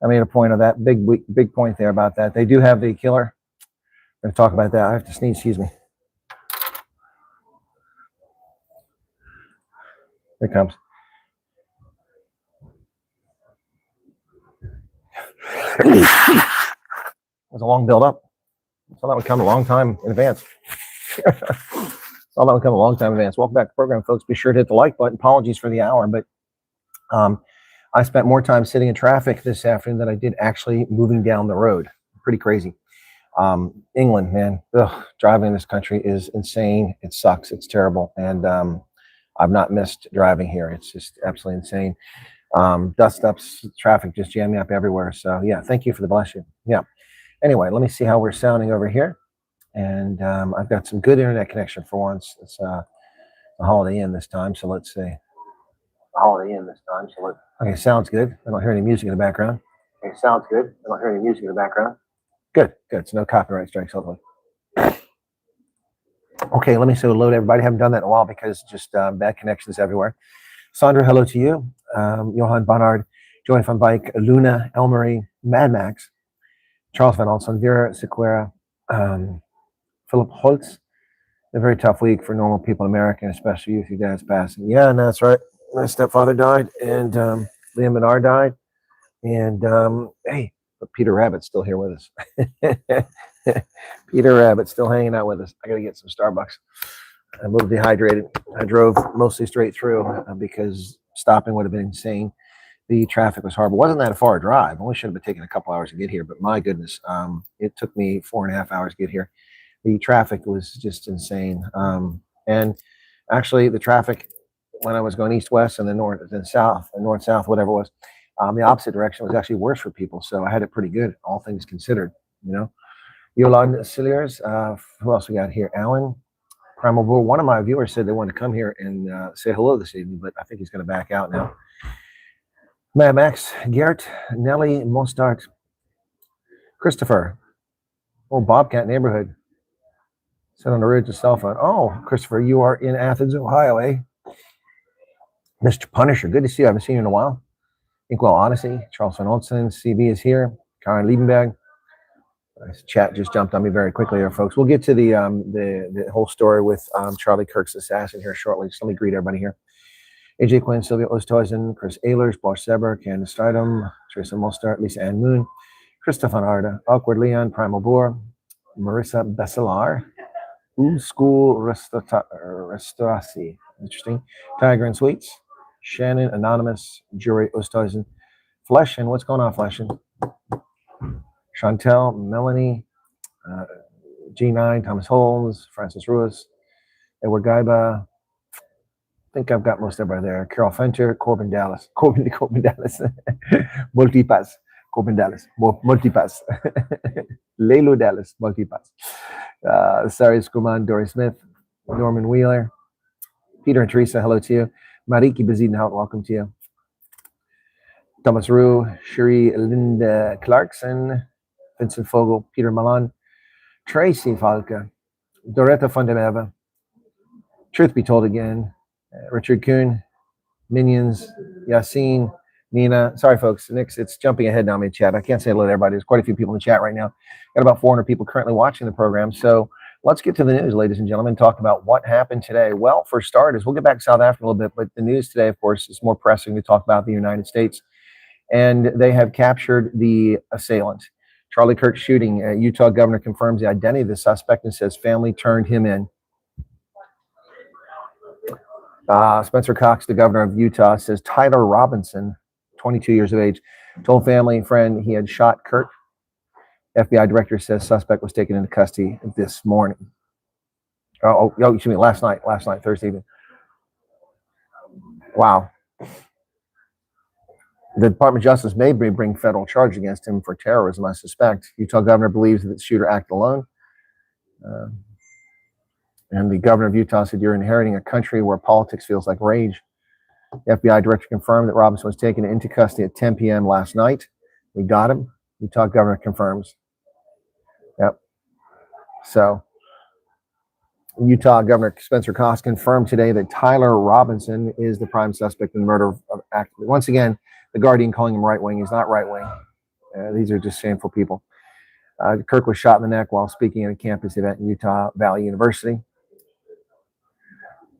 I made a point of that, big point there about that. They do have the killer. I'm going to talk about that. I have to sneeze, excuse me. Here it comes. It was a long build up. So that would come a long time in advance. All that would come a long time in advance. Welcome back to the program, folks. Be sure to hit the like button. Apologies for the hour, but I spent more time sitting in traffic this afternoon than I did actually moving down the road. Pretty crazy. England, man, driving in this country is insane. It sucks. It's terrible. And I've not missed driving here. It's just absolutely insane. Dust ups, traffic just jamming up everywhere. So yeah, thank you for the bless you. Yeah. Anyway, let me see how we're sounding over here. And I've got some good internet connection for once. It's a Holiday Inn this time. So let's see. Okay, sounds good. I don't hear any music in the background. Good. So no copyright strikes, hopefully. Okay, let me load everybody. I haven't done that in a while because just bad connections everywhere. Sandra, hello to you. Johan Barnard, Joy van Wyk, Luna, Elmarie, Mad Max, Charles Van Olsen, Vera Sequeira, Philip Holtz. A very tough week for normal people in America, especially you, if your dad's passing. Yeah, and that's right. My stepfather died, and Liam Menard died. And hey, but Peter Rabbit's still here with us. Peter Rabbit's still hanging out with us. I got to get some Starbucks. I'm a little dehydrated. I drove mostly straight through because stopping would have been insane. The traffic was horrible. It wasn't that far a drive. Only should have been taking a couple hours to get here, but my goodness, it took me 4.5 hours to get here. The traffic was just insane. And actually, the traffic when I was going east-west and then north-south, whatever it was, the opposite direction was actually worse for people. So I had it pretty good, all things considered, you know. Yolanda Cilliers, who else we got here? Alan, Primal Bull. One of my viewers said they wanted to come here and say hello this evening, but I think he's going to back out now. Mad Max, Gert, Nelly, Mostart, Christopher, Bobcat neighborhood. Sit on the ridge of cell phone. Oh, Christopher, you are in Athens, Ohio, eh? Mr. Punisher, good to see you. I haven't seen you in a while. Inkwell Odyssey, Charles Van Olsen, CB is here. Karen Liebenberg. This chat just jumped on me very quickly here, folks. We'll get to the whole story with Charlie Kirk's assassin here shortly. Just let me greet everybody here. AJ Quinn, Sylvia Oosthuizen, Chris Ehlers, Bosch Seber, Candace Stridham, Teresa Mostert, Lisa Ann Moon, Christoph van Arda, Awkward Leon, Primal Boar, Marissa Besselar, School Restaurasi, interesting, Tiger and Sweets, Shannon Anonymous, Jury Oosthuizen, Fleshin, what's going on, Fleshin? Chantel, Melanie, G9, Thomas Holmes, Francis Ruiz, Edward Gaiba. I think I've got most everybody there. Carol Fenter, Corbin Dallas, Corbin Dallas, Multipass, Corbin Dallas, Multipass, Lelo Dallas, Multipass. Sari Skuman, Dory Smith, Norman Wheeler, Peter and Teresa, hello to you. Mariki Bezuidenhout, welcome to you. Thomas Rue, Cherie Linda Clarkson, Vincent Fogel, Peter Milan, Tracy Falca, Doretta Fundameva, Truth Be Told Again, Richard Kuhn, Minions, Yassine, Nina. Sorry, folks. Nick's, it's jumping ahead now in the chat. I can't say hello to everybody. There's quite a few people in the chat right now. Got about 400 people currently watching the program. So let's get to the news, ladies and gentlemen, talk about what happened today. Well, for starters, we'll get back to South Africa a little bit, but the news today, of course, is more pressing to talk about the United States. And they have captured the assailant. Charlie Kirk shooting. Utah governor confirms the identity of the suspect and says family turned him in. Spencer Cox, the governor of Utah, says Tyler Robinson, 22 years of age, told family and friend he had shot Kirk. FBI director says suspect was taken into custody this morning. Excuse me, last night, Thursday evening. Wow. The Department of Justice may bring federal charge against him for terrorism, I suspect. Utah governor believes that the shooter acted alone. And the governor of Utah said, you're inheriting a country where politics feels like rage. The FBI director confirmed that Robinson was taken into custody at 10 p.m. last night. We got him. Utah governor confirms. Yep. So Utah Governor Spencer Cox confirmed today that Tyler Robinson is the prime suspect in the murder of activist. Once again, the Guardian calling him right-wing. He's not right-wing. These are just shameful people. Kirk was shot in the neck while speaking at a campus event in Utah Valley University.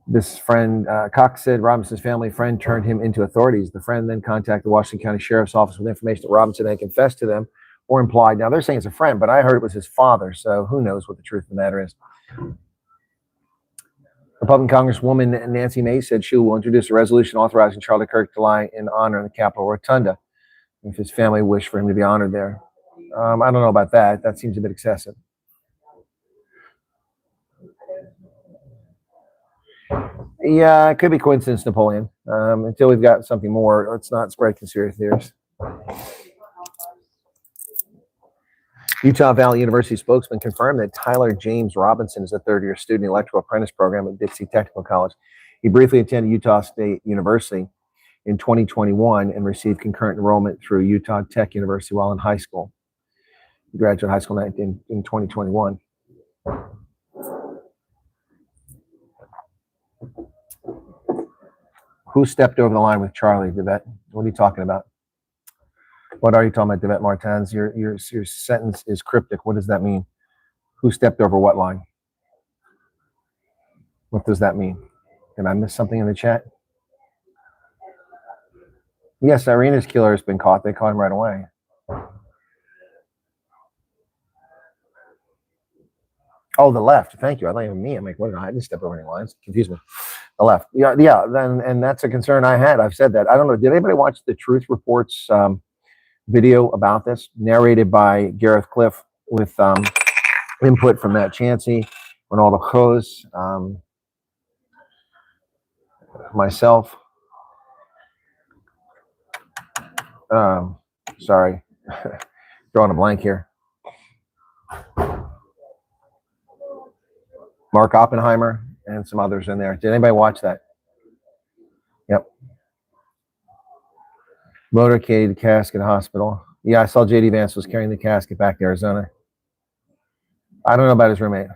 This friend, Cox said Robinson's family friend turned him into authorities. The friend then contacted the Washington County Sheriff's Office with information that Robinson had confessed to them or implied. Now, they're saying it's a friend, but I heard it was his father, so who knows what the truth of the matter is. Republican Congresswoman Nancy Mace said she will introduce a resolution authorizing Charlie Kirk to lie in honor in the Capitol Rotunda if his family wished for him to be honored there. I don't know about that. That seems a bit excessive. Yeah, it could be coincidence, Napoleon. Until we've got something more, let's not spread conspiracy theories. Utah Valley University spokesman confirmed that Tyler James Robinson is a third-year student in the electrical apprentice program at Dixie Technical College. He briefly attended Utah State University in 2021 and received concurrent enrollment through Utah Tech University while in high school. He graduated high school in 2021. Who stepped over the line with Charlie, Devette? What are you talking about? What are you talking about, Devette Martins? Your sentence is cryptic. What does that mean? Who stepped over what line? What does that mean? Did I miss something in the chat? Yes, Irina's killer has been caught. They caught him right away. Oh, the left. Thank you. I thought even me. I'm like, what did I didn't step over any lines? Confused me. The left. Yeah. Then, and that's a concern I had. I've said that. I don't know. Did anybody watch the Truth Report's video about this, narrated by Gareth Cliff with input from Matt Chansey, Ronaldo Cruz, myself. Sorry, drawing a blank here. Mark Oppenheimer and some others in there. Did anybody watch that? Yep. Motorcade casket hospital. Yeah, I saw JD Vance was carrying the casket back to Arizona. I don't know about his roommate.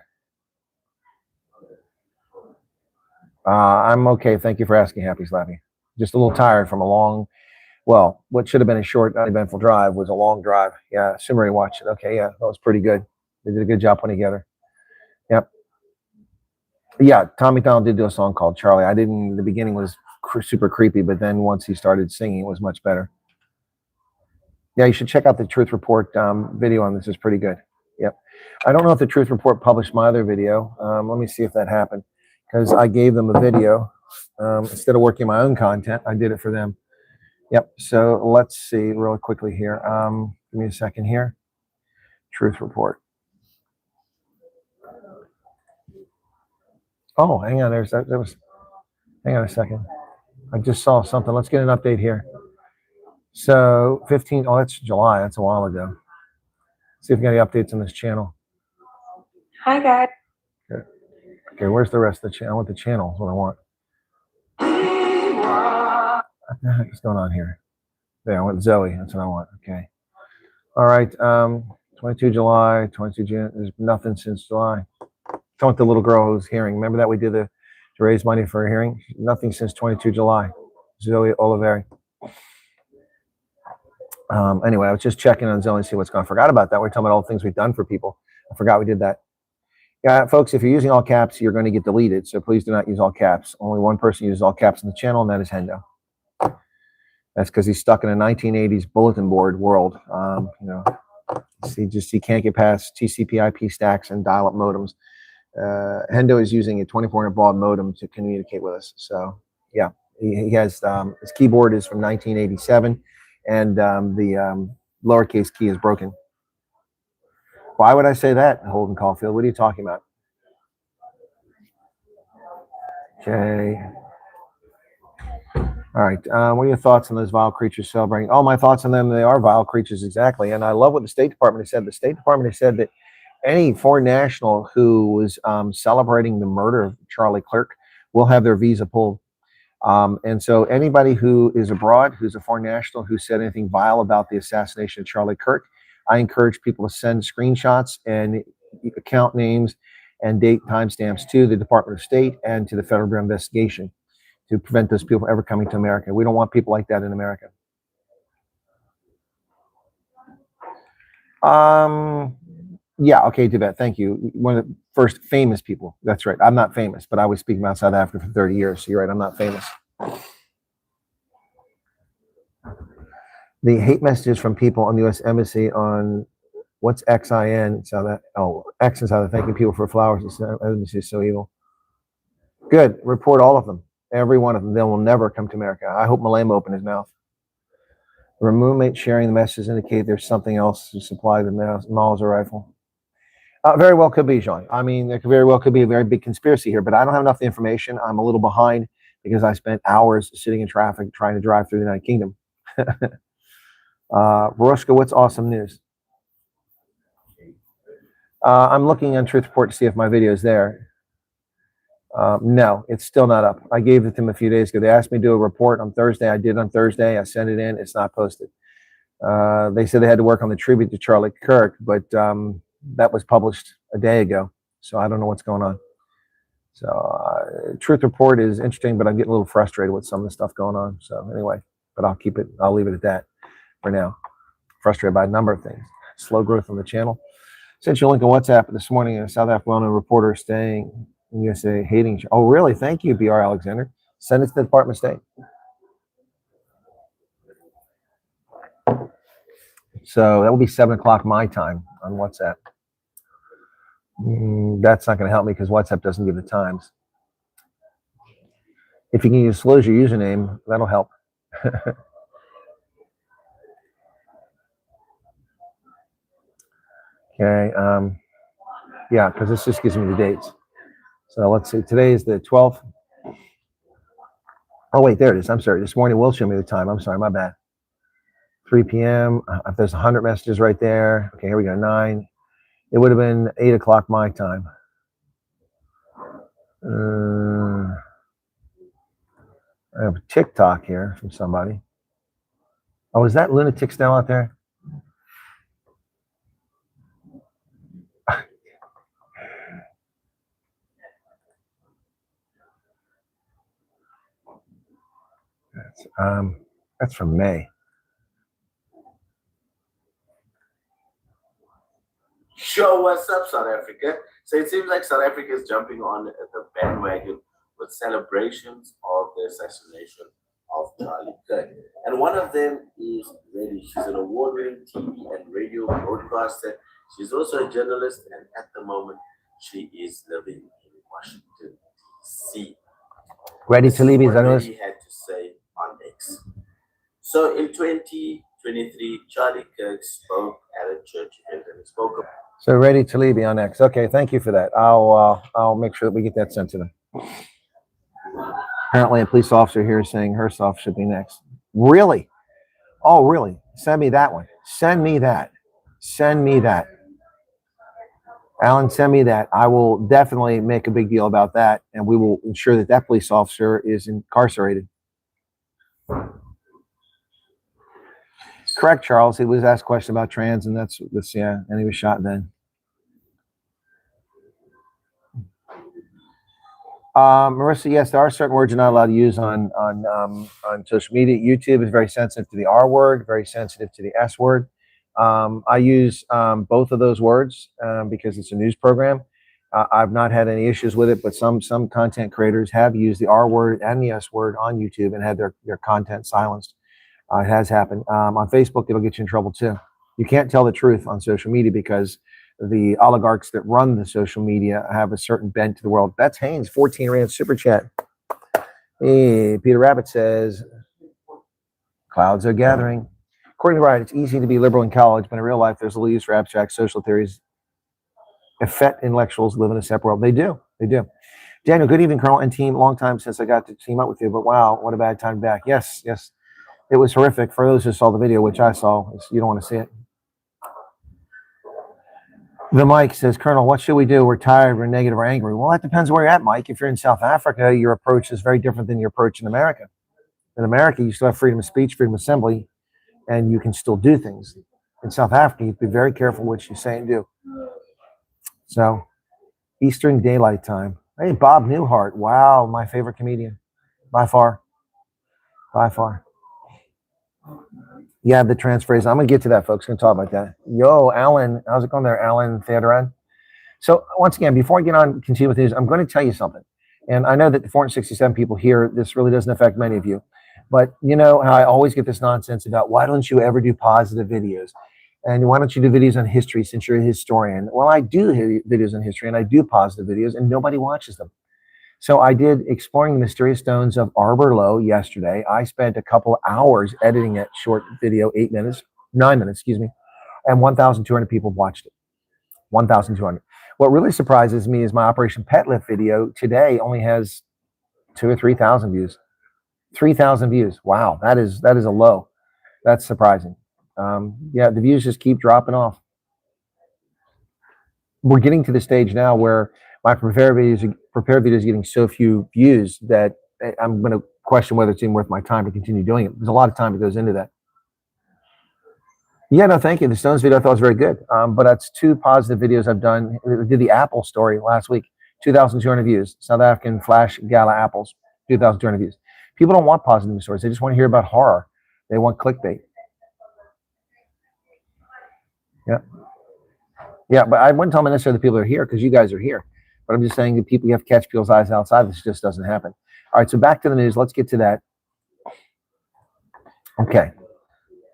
I'm okay. Thank you for asking, Happy Slappy. Just a little tired from a long, well, what should have been a short, uneventful drive was a long drive. Yeah, Summary watched it. Okay, yeah, that was pretty good. They did a good job putting together. Yep. Yeah, Tommy Donald did do a song called Charlie. I didn't, the beginning was super creepy, but then once he started singing, it was much better. Yeah, you should check out the Truth Report video on this. It's pretty good. Yep. I don't know if the Truth Report published my other video. Let me see if that happened, because I gave them a video. Instead of working my own content, I did it for them. Yep. So let's see really quickly here. Give me a second here. Truth Report. Oh, hang on. There was. Hang on a second. I just saw something. Let's get an update here. So 15. Oh, that's July. That's a while ago. See if we got any updates on this channel. Hi, guys. Okay, where's the rest of the channel? I want the channel. Is what I want. What the heck is going on here? There, I want Zoe. That's what I want. Okay. All right. 22 July, 22 June. There's nothing since July. I want the little girl who's hearing. Remember that we did to raise money for a hearing? Nothing since 22 July. Zoe Oliveri. Anyway, I was just checking on Zoe and see what's going on. I forgot about that. We're talking about all the things we've done for people. I forgot we did that. Yeah, folks, if you're using all caps, you're going to get deleted. So please do not use all caps. Only one person uses all caps in the channel, and that is Hendo. That's because he's stuck in a 1980s bulletin board world. You know, he can't get past TCP/IP stacks and dial-up modems. Hendo is using a 2400 baud modem to communicate with us. So yeah, he has his keyboard is from 1987, and the lowercase key is broken. Why would I say that, Holden Caulfield? What are you talking about? Okay. All right. What are your thoughts on those vile creatures celebrating? Oh, my thoughts on them, they are vile creatures, exactly. And I love what the State Department has said. The State Department has said that any foreign national who was celebrating the murder of Charlie Kirk will have their visa pulled. And so anybody who is abroad, who's a foreign national, who said anything vile about the assassination of Charlie Kirk, I encourage people to send screenshots and account names and date timestamps to the Department of State and to the Federal Bureau of Investigation to prevent those people from ever coming to America. We don't want people like that in America. Yeah, okay, Tibet, thank you. One of the first famous people. That's right. I'm not famous, but I was speaking about South Africa for 30 years. So you're right, I'm not famous. The hate messages from people on the U.S. Embassy on what's XIN, X is how they're thanking people for flowers. Embassy is so evil. Good. Report all of them. Every one of them. They will never come to America. I hope Malema opened his mouth. Roommate sharing the messages indicate there's something else to supply the Mauser rifle. Very well could be, Jean. I mean, there very well could be a very big conspiracy here, but I don't have enough information. I'm a little behind because I spent hours sitting in traffic trying to drive through the United Kingdom. Veroshka, what's awesome news? I'm looking on Truth Report to see if my video is there. No, it's still not up. I gave it to them a few days ago. They asked me to do a report on Thursday. I did on Thursday. I sent it in. It's not posted. They said they had to work on the tribute to Charlie Kirk, but that was published a day ago. So I don't know what's going on. So Truth Report is interesting, but I'm getting a little frustrated with some of the stuff going on. So anyway, but I'll leave it at that for now. Frustrated by a number of things. Slow growth on the channel. Sent you a link on WhatsApp this morning. A South African reporter staying in USA hating. Oh, really? Thank you, BR Alexander. Send it to the Department of State. So that will be 7 o'clock my time on WhatsApp. That's not going to help me because WhatsApp doesn't give the times. If you can disclose your username, that'll help. Okay. Yeah, because this just gives me the dates. So let's see. Today is the 12th. Oh, wait, there it is. I'm sorry. This morning will show me the time. I'm sorry. My bad. 3 p.m. If there's 100 messages right there. Okay, here we go. 9. It would have been 8 o'clock my time. I have a TikTok here from somebody. Oh, is that lunatic still out there? That's from May. Sure, what's up, South Africa? So it seems like South Africa is jumping on the bandwagon with celebrations of the assassination of Charlie Kirk. And one of them is Reddy. She's an award-winning TV and radio broadcaster. She's also a journalist, and at the moment, she is living in Washington, D.C. Ready to leave his journalist. He had to say on X. So in 2023, Charlie Kirk spoke at a church event and he spoke about. So Ready to leave on X. Okay, thank you for that. I'll make sure that we get that sent to them. Apparently, a police officer here is saying Hersoff should be next. Really? Oh, really? Send me that one. Send me that. Send me that. Alan, send me that. I will definitely make a big deal about that, and we will ensure that that police officer is incarcerated. Correct, Charles. He was asked a question about trans, and that's yeah, and he was shot then. Marissa, yes, there are certain words you're not allowed to use on social media. YouTube is very sensitive to the R word, very sensitive to the S word. I use both of those words because it's a news program. I've not had any issues with it, but some content creators have used the R word and the S word on YouTube and had their content silenced. It has happened. On Facebook, it'll get you in trouble too. You can't tell the truth on social media because the oligarchs that run the social media have a certain bent to the world. That's Haynes, 14 rand super chat. Hey, Peter Rabbit says, clouds are gathering. According to Wright, it's easy to be liberal in college, but in real life, there's a little use for abstract social theories. Effete intellectuals live in a separate world. They do. They do. Daniel, good evening, Colonel and team. Long time since I got to team up with you, but wow, what a bad time back. Yes, yes. It was horrific. For those who saw the video, which I saw, you don't want to see it. The Mike says, Colonel, what should we do? We're tired, we're negative, we're angry. Well, that depends where you're at, Mike. If you're in South Africa, your approach is very different than your approach in America. In America, you still have freedom of speech, freedom of assembly, and you can still do things. In South Africa, you have to be very careful what you say and do. So, Eastern Daylight Time. Hey, Bob Newhart. Wow, my favorite comedian. By far. By far. Yeah, the transfers. I'm gonna get to that, folks. Gonna talk about that. Yo, Alan, how's it going there, Alan Theodoran? So once again, before I get on, continue with news, I'm going to tell you something. And I know that the 467 people here, this really doesn't affect many of you. But you know how I always get this nonsense about why don't you ever do positive videos? And why don't you do videos on history since you're a historian? Well, I do videos on history and I do positive videos and nobody watches them. So I did Exploring the Mysterious Stones of Arbor Low yesterday. I spent a couple of hours editing that short video, 9 minutes, excuse me, and 1,200 people watched it. 1,200. What really surprises me is my Operation Pet Lift video today only has 2,000 or 3,000 views. 3,000 views. Wow, that is a low. That's surprising. Yeah, the views just keep dropping off. We're getting to the stage now where my prepared videos are getting so few views that I'm going to question whether it's even worth my time to continue doing it. There's a lot of time that goes into that. Yeah, no, thank you. The Stones video I thought was very good. But that's 2 positive videos I've done. I did the Apple story last week, 2,200 views. South African Flash Gala apples, 2,200 views. People don't want positive news stories. They just want to hear about horror. They want clickbait. Yeah. Yeah, but I wouldn't tell them necessarily the people that are here because you guys are here. But I'm just saying that people, you have to catch people's eyes outside. This just doesn't happen. All right, so back to the news. Let's get to that. Okay.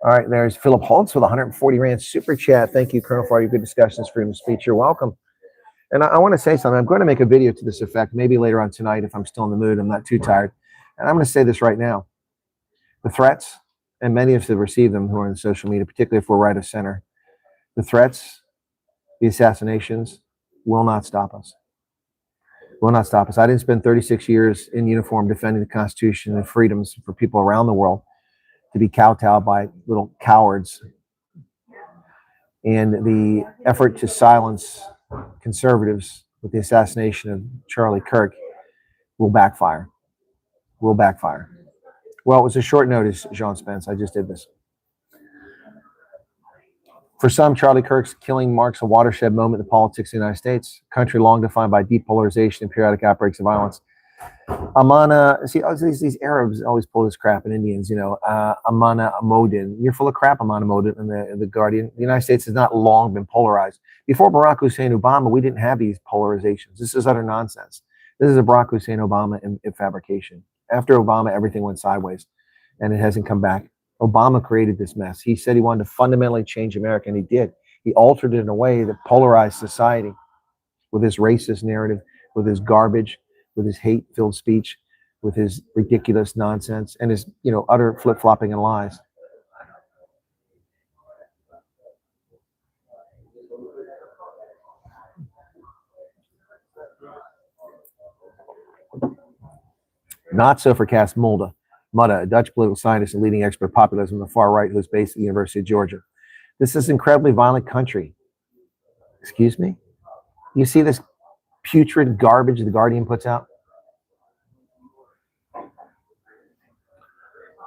All right, there's Philip Holtz with 140 Rand super chat. Thank you, Colonel, for all your good discussions, freedom of speech. You're welcome. And I want to say something. I'm going to make a video to this effect, maybe later on tonight if I'm still in the mood. I'm not too tired. And I'm going to say this right now. The threats, and many of us have received them who are in social media, particularly if we're right of center, the threats, the assassinations will not stop us. Will not stop us. I didn't spend 36 years in uniform defending the Constitution and freedoms for people around the world to be kowtowed by little cowards. And the effort to silence conservatives with the assassination of Charlie Kirk will backfire. Will backfire. Well, it was a short notice, Jean Spence. I just did this. For some, Charlie Kirk's killing marks a watershed moment in the politics of the United States, a country long defined by depolarization and periodic outbreaks of violence. Amana, see, these Arabs always pull this crap, and Indians, you know, Amana Modin. You're full of crap, Amana Modin, in the Guardian. The United States has not long been polarized. Before Barack Hussein Obama, we didn't have these polarizations. This is utter nonsense. This is a Barack Hussein Obama in fabrication. After Obama, everything went sideways, and it hasn't come back. Obama created this mess. He said he wanted to fundamentally change America, and he did. He altered it in a way that polarized society with his racist narrative, with his garbage, with his hate-filled speech, with his ridiculous nonsense, and his, you know, utter flip-flopping and lies. Not so for Cass Mulder. Mutta, a Dutch political scientist and leading expert of populism on the far right who is based at the University of Georgia. This is an incredibly violent country. Excuse me? You see this putrid garbage the Guardian puts out?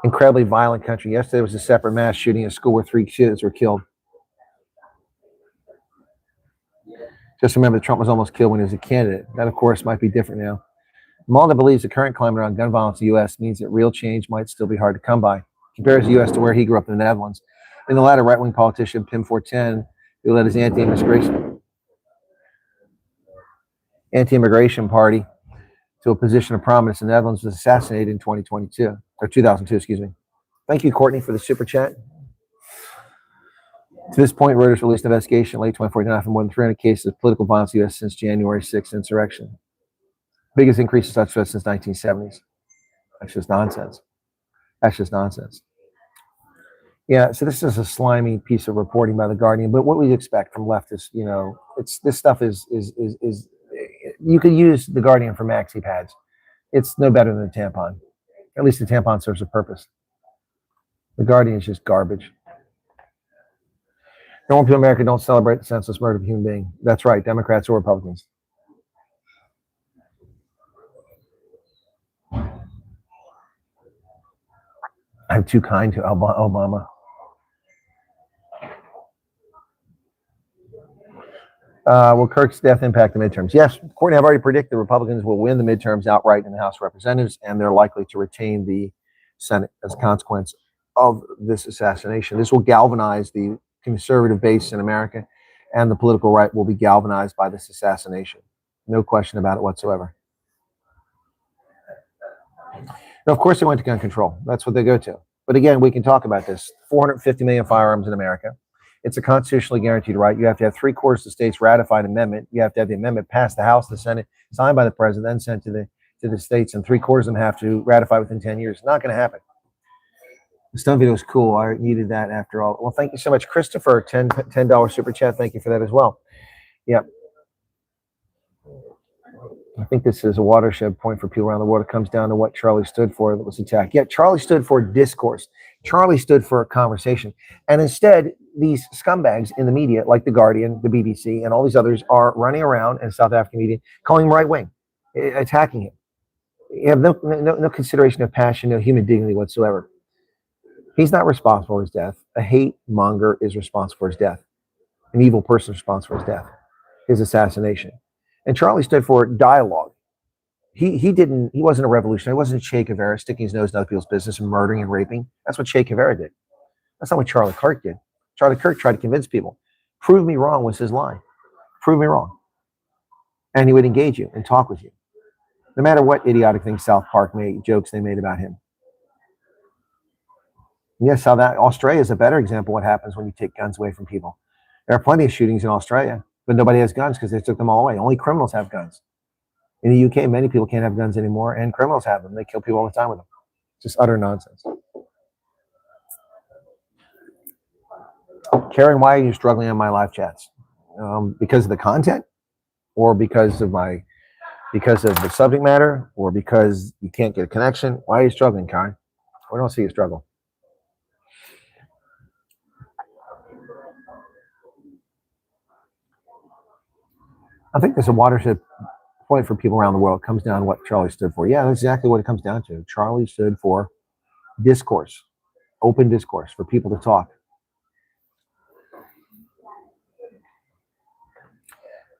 Incredibly violent country. Yesterday was a separate mass shooting at a school where 3 students were killed. Just remember, Trump was almost killed when he was a candidate. That, of course, might be different now. Mulder believes the current climate around gun violence in the U.S. means that real change might still be hard to come by. Compares the U.S. to where he grew up in the Netherlands. In the latter, right-wing politician Pim Fortuyn, who led his anti-immigration party to a position of prominence in the Netherlands, was assassinated in 2002, or 2002, excuse me. Thank you, Courtney, for the super chat. To this point, Reuters released an investigation in late 2014 for more than 300 cases of political violence in the U.S. since January 6th insurrection. Biggest increase in such threats since 1970s. That's just nonsense. That's just nonsense. Yeah, so this is a slimy piece of reporting by the Guardian, but what we expect from leftists, you know, this stuff is you could use the Guardian for maxi pads. It's no better than a tampon. At least the tampon serves a purpose. The Guardian is just garbage. Normal people in America don't celebrate the senseless murder of a human being. That's right, Democrats or Republicans. I'm too kind to Obama. Will Kirk's death impact the midterms? Yes, Courtney, I've already predicted the Republicans will win the midterms outright in the House of Representatives, and they're likely to retain the Senate as a consequence of this assassination. This will galvanize the conservative base in America, and the political right will be galvanized by this assassination. No question about it whatsoever. Now, of course, they went to gun control. That's what they go to. But again, we can talk about this. 450 million firearms in America. It's a constitutionally guaranteed right. You have to have 3/4 of the states ratify an amendment. You have to have the amendment pass the House, the Senate, signed by the president, then sent to the states, and 3/4 of them have to ratify within 10 years. It's not going to happen. The stone video was cool. I needed that after all. Well, thank you so much, Christopher. $10 super chat. Thank you for that as well. Yeah. I think this is a watershed point for people around the world. It comes down to what Charlie stood for that was attacked. Yeah, Charlie stood for discourse. Charlie stood for a conversation. And instead, these scumbags in the media, like The Guardian, the BBC, and all these others, are running around in South African media, calling him right wing, attacking him. You have no consideration of passion, no human dignity whatsoever. He's not responsible for his death. A hate monger is responsible for his death. An evil person is responsible for his death, his assassination. And Charlie stood for dialogue. He wasn't a revolutionary. He wasn't Che Guevara sticking his nose in other people's business and murdering and raping. That's what Che Guevara did. That's not what Charlie Kirk did. Charlie Kirk tried to convince people. Prove me wrong was his line. Prove me wrong. And he would engage you and talk with you. No matter what idiotic things South Park made, jokes they made about him. Yes, Australia is a better example of what happens when you take guns away from people. There are plenty of shootings in Australia, but nobody has guns because they took them all away. Only criminals have guns. In the UK, many people can't have guns anymore, and criminals have them. They kill people all the time with them. Just utter nonsense. Karen, why are you struggling on my live chats? Because of the content, or because of the subject matter, or because you can't get a connection? Why are you struggling, Karen? I don't see you struggle. I think there's a watershed point for people around the world. It comes down to what Charlie stood for. Yeah, that's exactly what it comes down to. Charlie stood for discourse, open discourse, for people to talk.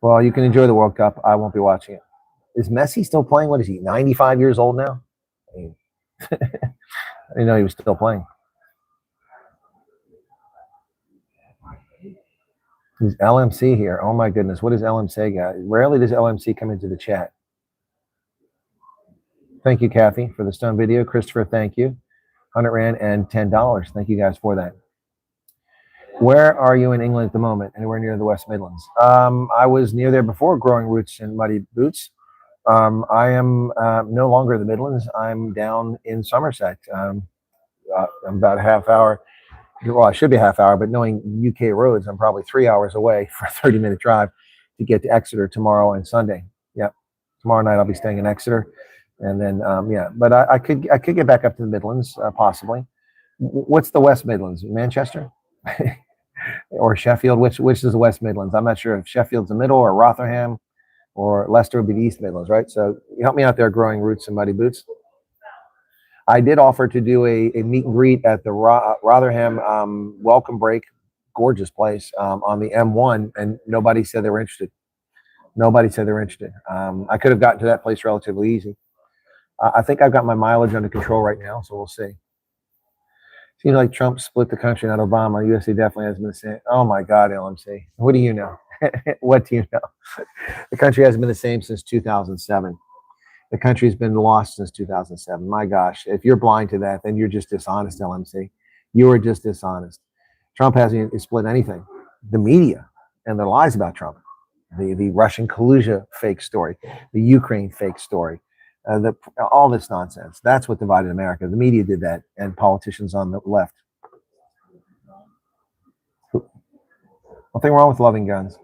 Well, you can enjoy the World Cup. I won't be watching it. Is Messi still playing? What is he, 95 years old now? I mean, I didn't know he was still playing. There's LMC here. Oh my goodness. What does LMC got? Rarely does LMC come into the chat. Thank you, Kathy, for the stone video. Christopher, thank you. 100 Rand and $10. Thank you guys for that. Where are you in England at the moment? Anywhere near the West Midlands? I was near there before, growing roots in muddy boots. I am no longer in the Midlands. I'm down in Somerset. I'm about a half hour. Well, I should be a half hour, but knowing UK roads, I'm probably 3 hours away for a 30-minute drive to get to Exeter tomorrow and Sunday. Yep. Tomorrow night I'll be staying in Exeter. And then, yeah, but I could get back up to the Midlands, possibly. What's the West Midlands? Manchester? Or Sheffield? Which is the West Midlands? I'm not sure if Sheffield's the middle, or Rotherham, or Leicester would be the East Midlands, right? So you help me out there, growing roots and muddy boots. I did offer to do a meet and greet at the Rotherham welcome break, gorgeous place, on the M1, and nobody said they were interested. Nobody said they were interested. I could have gotten to that place relatively easy. I think I've got my mileage under control right now, so we'll see. Seems like Trump split the country, not Obama. USA definitely hasn't been the same. Oh my God, LMC. What do you know? What do you know? The country hasn't been the same since 2007. The country's been lost since 2007. My gosh, if you're blind to that, then you're just dishonest, LMC. You are just dishonest. Trump hasn't split anything. The media and their lies about Trump, the Russian collusion fake story, the Ukraine fake story, all this nonsense. That's what divided America. The media did that, and politicians on the left. Nothing wrong with loving guns.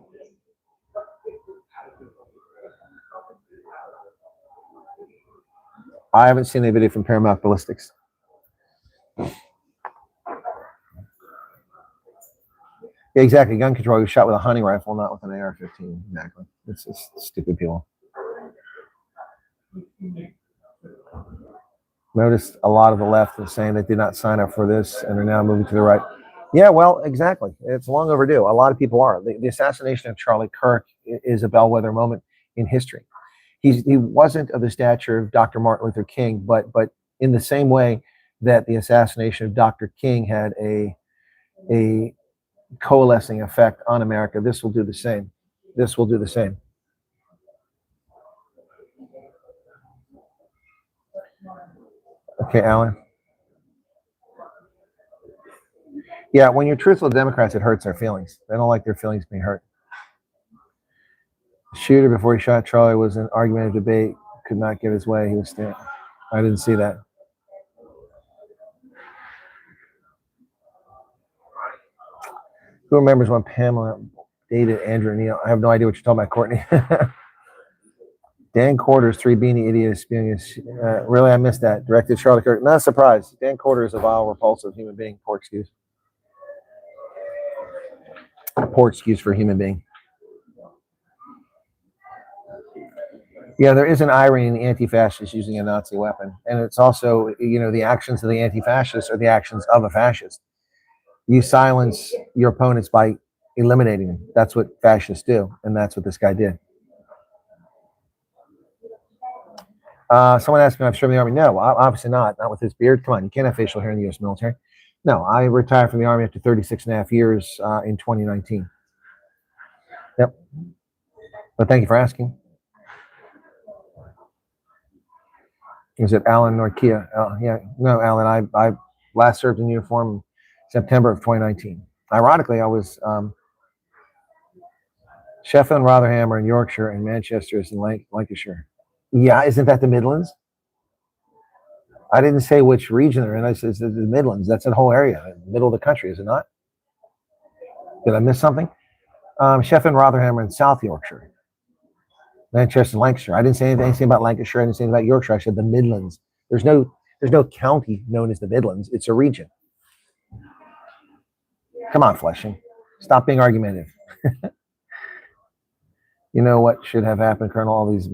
I haven't seen a video from Paramount Ballistics. Yeah, exactly. Gun control. You shot with a hunting rifle, not with an AR-15. Exactly. It's stupid people. Noticed a lot of the left is saying they did not sign up for this and are now moving to the right. Yeah, well, exactly. It's long overdue. A lot of people are. The assassination of Charlie Kirk is a bellwether moment in history. He wasn't of the stature of Dr. Martin Luther King, but in the same way that the assassination of Dr. King had a coalescing effect on America. This will do the same. This will do the same. Okay, Alan. Yeah, when you're truthful to Democrats, it hurts their feelings. They don't like their feelings being hurt. The shooter, before he shot Charlie, was in argumentative debate, could not get his way. He was standing. I didn't see that. Who remembers when Pamela dated Andrew Neal? I have no idea what you're talking about, Courtney. Dan Quarters, 3 Beanie Idiot experience. Really, I missed that. Directed Charlie Kirk. Not surprised. Dan Quarters is a vile, repulsive human being. Poor excuse. Poor excuse for a human being. Yeah, there is an irony in the anti-fascists using a Nazi weapon. And it's also, the actions of the anti-fascists are the actions of a fascist. You silence your opponents by eliminating them. That's what fascists do. And that's what this guy did. Someone asked me if I've served in the Army. No, obviously not. Not with this beard. Come on, you can't have facial hair in the U.S. military. No, I retired from the Army after 36 and a half years in 2019. Yep. But thank you for asking. Is it Alan Norkia? Yeah, no, Alan. I last served in uniform in September of 2019. Ironically, I was Sheffield and Rotherham are in Yorkshire, and Manchester is in Lancashire. Yeah, isn't that the Midlands? I didn't say which region they're in. I said the Midlands. That's the whole area, middle of the country, is it not? Did I miss something? Sheffield and Rotherham are in South Yorkshire. Manchester and Lancashire. I didn't say anything about Lancashire. I didn't say anything about Yorkshire. I said the Midlands. There's no county known as the Midlands. It's a region. Come on, Flushing. Stop being argumentative. You know what should have happened, Colonel? All these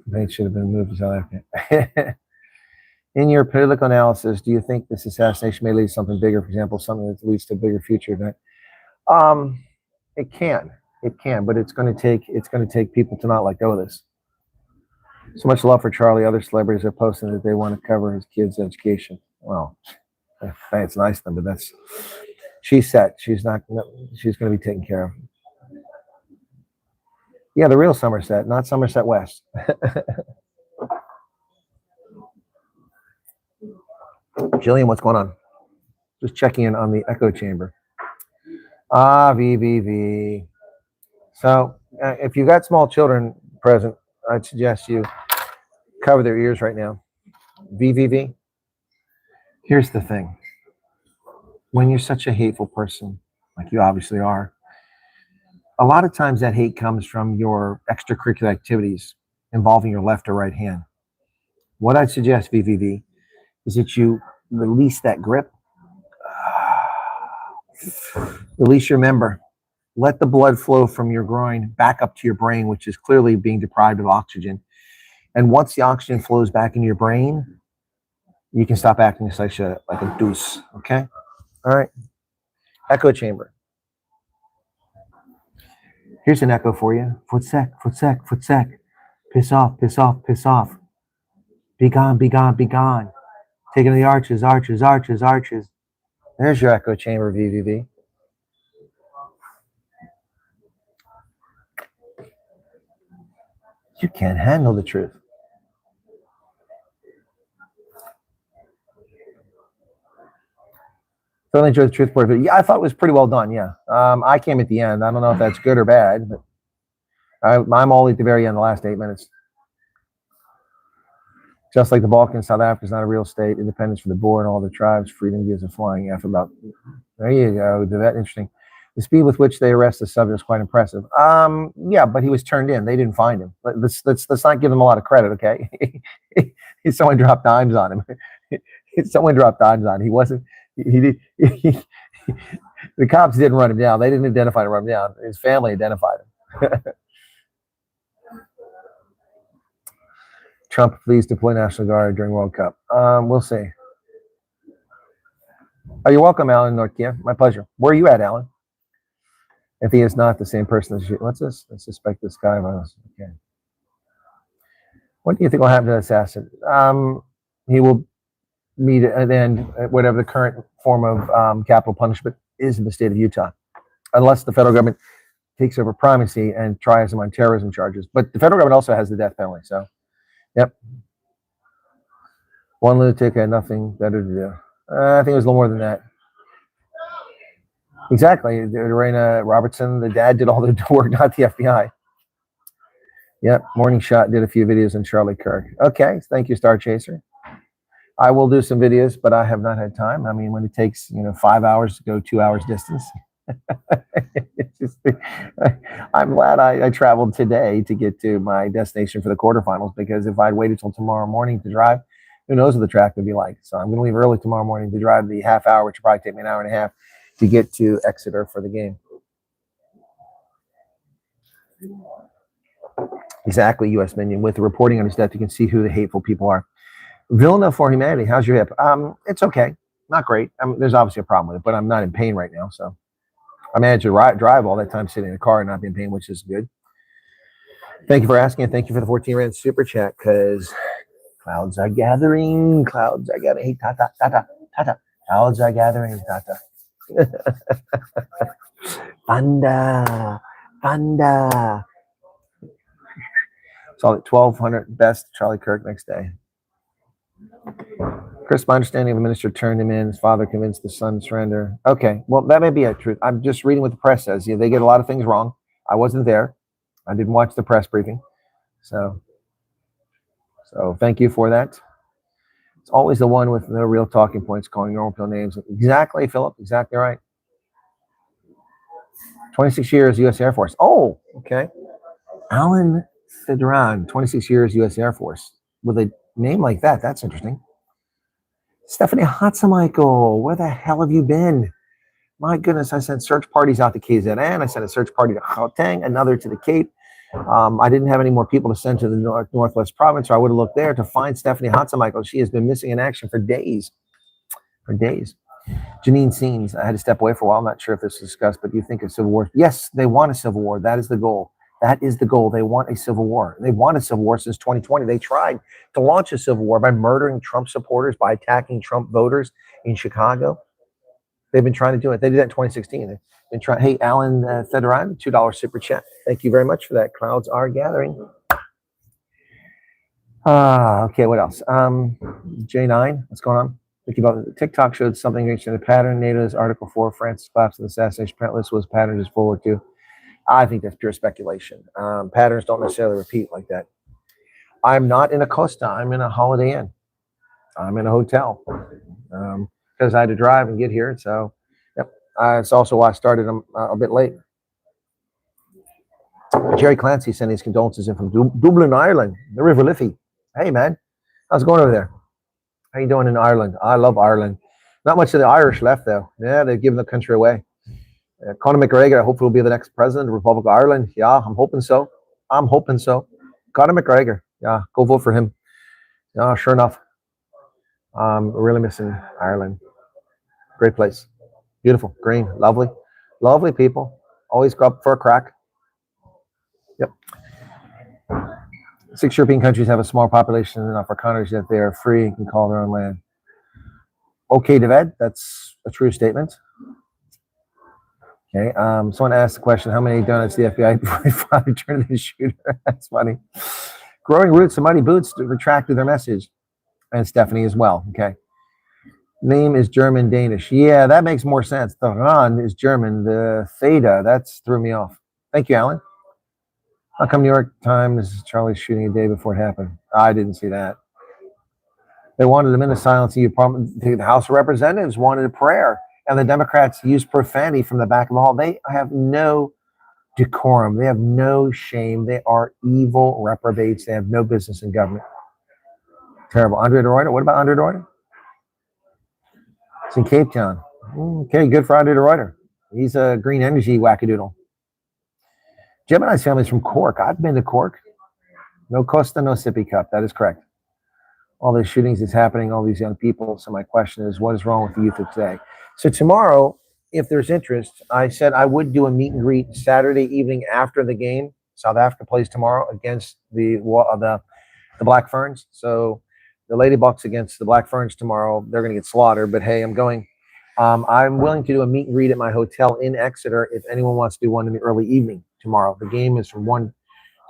they should have been moved to South Africa. In your political analysis, do you think this assassination may lead to something bigger? For example, something that leads to a bigger future event? It can, but it's going to take people to not let go of this. So much love for Charlie. Other celebrities are posting that they want to cover his kids' education. Well, it's nice of them, but she's set. She's going to be taken care of. Yeah, the real Somerset, not Somerset West. Jillian, what's going on? Just checking in on the echo chamber. VVV. So if you got small children present, I'd suggest you cover their ears right now. VVV. Here's the thing. When you're such a hateful person, like you obviously are, a lot of times that hate comes from your extracurricular activities involving your left or right hand. What I'd suggest, VVV, is that you release that grip. Release your member. Let the blood flow from your groin back up to your brain, which is clearly being deprived of oxygen. And once the oxygen flows back into your brain, you can stop acting like a deuce. Okay? All right. Echo chamber. Here's an echo for you. Foot sec, foot sec, foot sec. Piss off, piss off, piss off. Be gone, be gone, be gone. Taking the arches, arches, arches, arches. There's your echo chamber, VVV. You can't handle the truth. Thoroughly enjoyed the truth board video. Yeah, I thought it was pretty well done. Yeah, I came at the end. I don't know if that's good or bad, but I'm all at the very end, the last 8 minutes. Just like the Balkans, South Africa is not a real state. Independence for the Boer and all the tribes. Freedom gives a flying F about. There you go. That interesting. The speed with which they arrest the subject is quite impressive. Yeah, but he was turned in. They didn't find him. Let's not give him a lot of credit, okay? Someone dropped dimes on him. Someone dropped dimes on him. He wasn't. The cops didn't run him down. They didn't identify to run him down. His family identified him. Trump, please deploy National Guard during World Cup. We'll see. Oh, you're welcome, Alan Norkia. My pleasure. Where are you at, Alan? If he is not the same person as you, what's this? I suspect this guy of us. Okay. What do you think will happen to the assassin? He will meet an end at whatever the current form of capital punishment is in the state of Utah, unless the federal government takes over primacy and tries them on terrorism charges. But the federal government also has the death penalty. So, yep. One lunatic had nothing better to do. I think it was a little more than that. Exactly. Lorena Robertson, the dad, did all the work, not the FBI. Yep. Morning Shot did a few videos on Charlie Kirk. Okay. Thank you, Star Chaser. I will do some videos, but I have not had time. I mean, when it takes 5 hours to go 2 hours distance, it's just, I'm glad I traveled today to get to my destination for the quarterfinals, because if I'd waited till tomorrow morning to drive, who knows what the track would be like. So I'm going to leave early tomorrow morning to drive the half hour, which will probably take me an hour and a half to get to Exeter for the game. Exactly, U.S. Minion. With the reporting on his death, you can see who the hateful people are. Vilna for Humanity, how's your hip? It's okay, not great. There's obviously a problem with it, but I'm not in pain right now, so I managed to drive all that time sitting in the car and not be in pain, which is good. Thank you for asking, and thank you for the 14 rand super chat, because clouds are gathering. Clouds are gathering. Hey, Tata, Tata, Tata. Clouds are gathering, Tata. Panda, Panda. Saw it 1,200 best Charlie Kirk next day. Chris, my understanding of the minister turned him in. His father convinced the son to surrender. Okay, well, that may be a truth. I'm just reading what the press says. They get a lot of things wrong. I wasn't there. I didn't watch the press briefing. So thank you for that. It's always the one with no real talking points calling normal pill names. Exactly, Philip. Exactly right. 26 years U.S. Air Force. Oh, okay. Alan Fedran, 26 years U.S. Air Force. With a name like that, that's interesting. Stephanie Hatzamichael, where the hell have you been? My goodness, I sent search parties out to KZN. I sent a search party to Gauteng, another to the Cape. I didn't have any more people to send to the Northwest Province, or I would have looked there to find Stephanie Hatzamichael. She has been missing in action for days. For days. Janine Seams, I had to step away for a while. I'm not sure if this was discussed, but do you think of civil war? Yes, they want a civil war. That is the goal. That is the goal. They want a civil war. They want a civil war since 2020. They tried to launch a civil war by murdering Trump supporters, by attacking Trump voters in Chicago. They've been trying to do it. They did that in 2016. They've been trying. Hey, Alan Federan, $2 super chat. Thank you very much for that. Clouds are gathering. Okay, what else? J9, what's going on? Thinking about TikTok showed something interesting. The pattern. NATO's Article 4, Francis Clapson assassination list was patterned as forward to. I think that's pure speculation. Patterns don't necessarily repeat like that. I'm not in a Costa. I'm in a Holiday Inn. I'm in a hotel because I had to drive and get here. So, yep. It's also why I started a bit late. Jerry Clancy sent his condolences in from Dublin, Ireland, the River Liffey. Hey, man. How's it going over there? How you doing in Ireland? I love Ireland. Not much of the Irish left, though. Yeah, they've given the country away. Conor McGregor, I hope will be the next president of the Republic of Ireland. Yeah, I'm hoping so. I'm hoping so. Conor McGregor. Yeah, go vote for him. Yeah, sure enough. I'm really missing Ireland. Great place. Beautiful, green, lovely. Lovely people. Always go up for a crack. Yep. 6 European countries have a small population enough for countries that they are free and can call their own land. Okay, David, that's a true statement. Okay, someone asked the question, how many donuts the FBI before they turned the shooter? That's funny. Growing Roots and Mighty Boots retracted their message. And Stephanie as well, okay. Name is German Danish. Yeah, that makes more sense. The Ran is German. The Theta, that's threw me off. Thank you, Alan. How come New York Times Charlie's shooting a day before it happened? I didn't see that. They wanted a minute of silence. The House of Representatives wanted a prayer. And the Democrats used profanity from the back of the hall. They have no decorum. They have no shame. They are evil reprobates. They have no business in government. Terrible. Andre de Ruyter. What about Andre de Ruyter? It's in Cape Town. Okay, good for Andre de Ruyter. He's a green energy wackadoodle. Gemini's family's from Cork. I've been to Cork. No Costa, no sippy cup. That is correct. All these shootings is happening, all these young people. So my question is, what is wrong with the youth of today? So tomorrow, if there's interest, I said I would do a meet and greet Saturday evening after the game. South Africa plays tomorrow against the Black Ferns. So the Lady Bucks against the Black Ferns tomorrow. They're going to get slaughtered, but hey, I'm going. I'm willing to do a meet and greet at my hotel in Exeter if anyone wants to do one in the early evening tomorrow. The game is from 1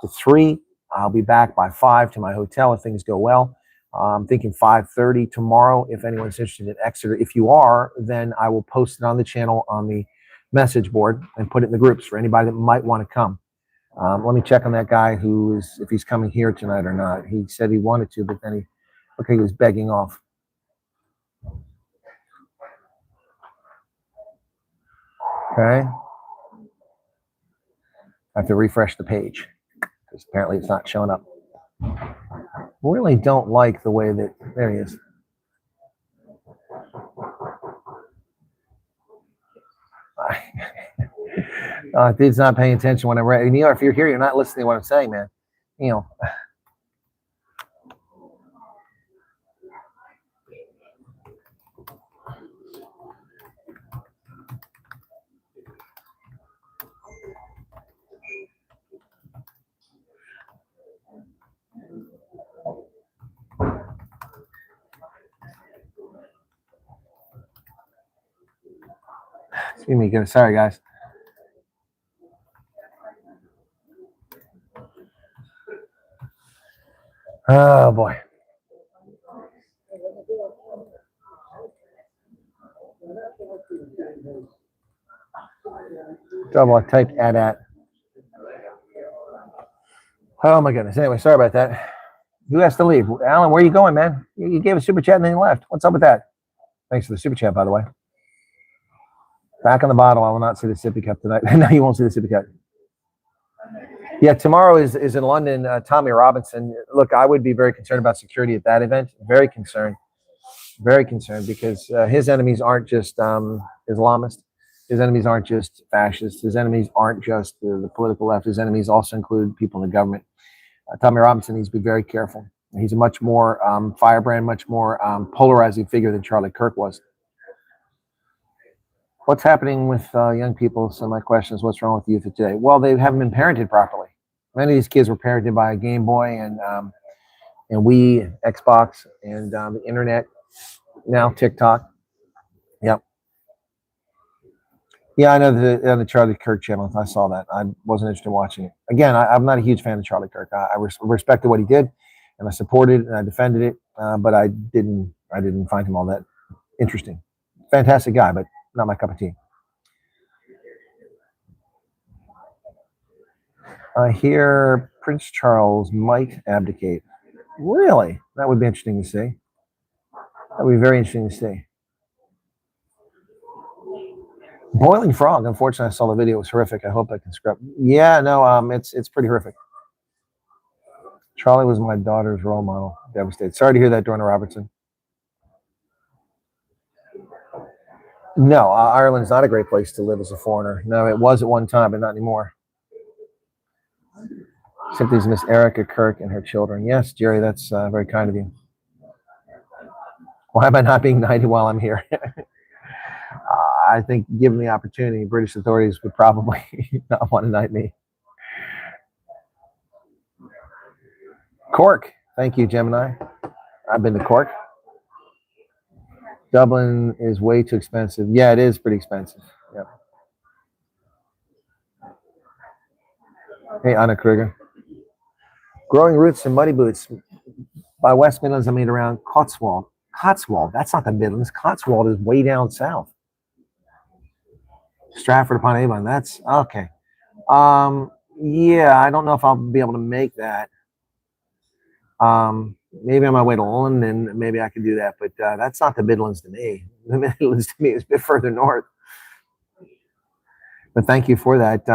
to 3. I'll be back by 5 to my hotel if things go well. I'm thinking 5:30 tomorrow if anyone's interested in Exeter. If you are, then I will post it on the channel on the message board and put it in the groups for anybody that might want to come. Let me check on that guy if he's coming here tonight or not. He said he wanted to, but then he was begging off. Okay. I have to refresh the page because apparently it's not showing up. Really don't like the way that, there he is. Dude's not paying attention when I'm ready. You know, if you're here, you're not listening to what I'm saying, man. You know. Excuse me, good. Sorry, guys. Oh boy. Double, I typed at. Oh my goodness. Anyway, sorry about that. Who has to leave? Alan, where are you going, man? You gave a super chat and then you left. What's up with that? Thanks for the super chat, by the way. Back on the bottle. I will not see the sippy cup tonight. No, you won't see the sippy cup. Yeah, tomorrow is in London. Tommy Robinson. Look, I would be very concerned about security at that event. Very concerned because his enemies aren't just Islamists. His enemies aren't just fascists. His enemies aren't just the political left. His enemies also include people in the government. Tommy Robinson needs to be very careful. He's a much more firebrand, much more polarizing figure than Charlie Kirk was. What's happening with young people? So my question is, what's wrong with youth of today? Well, they haven't been parented properly. Many of these kids were parented by a Game Boy and Wii, Xbox, and the internet. Now TikTok. Yep. Yeah, I know on the Charlie Kirk channel. I saw that. I wasn't interested in watching it. Again, I'm not a huge fan of Charlie Kirk. I respected what he did, and I supported and I defended it. But I didn't find him all that interesting. Fantastic guy, but not my cup of tea. I hear Prince Charles might abdicate. Really? That would be interesting to see. That would be very interesting to see. Boiling Frog. Unfortunately, I saw the video. It was horrific. I hope I can scrub. Yeah, no, it's pretty horrific. Charlie was my daughter's role model. Devastated. Sorry to hear that, Dorna Robertson. No, Ireland's not a great place to live as a foreigner. No, it was at one time, but not anymore. Sympathies Miss Erica Kirk and her children. Yes, Jerry, that's very kind of you. Why am I not being knighted while I'm here? I think given the opportunity, British authorities would probably not want to knight me. Cork. Thank you, Gemini. I've been to Cork. Dublin is way too expensive. Yeah, it is pretty expensive. Yep. Hey, Anna Kruger. Growing Roots and Muddy Boots by West Midlands. I made around Cotswold. Cotswold. That's not the Midlands. Cotswold is way down south. Stratford upon Avon. That's okay. Yeah, I don't know if I'll be able to make that. Maybe on my way to London, maybe I could do that, but that's not the Midlands to me. The Midlands to me is a bit further north. But thank you for that.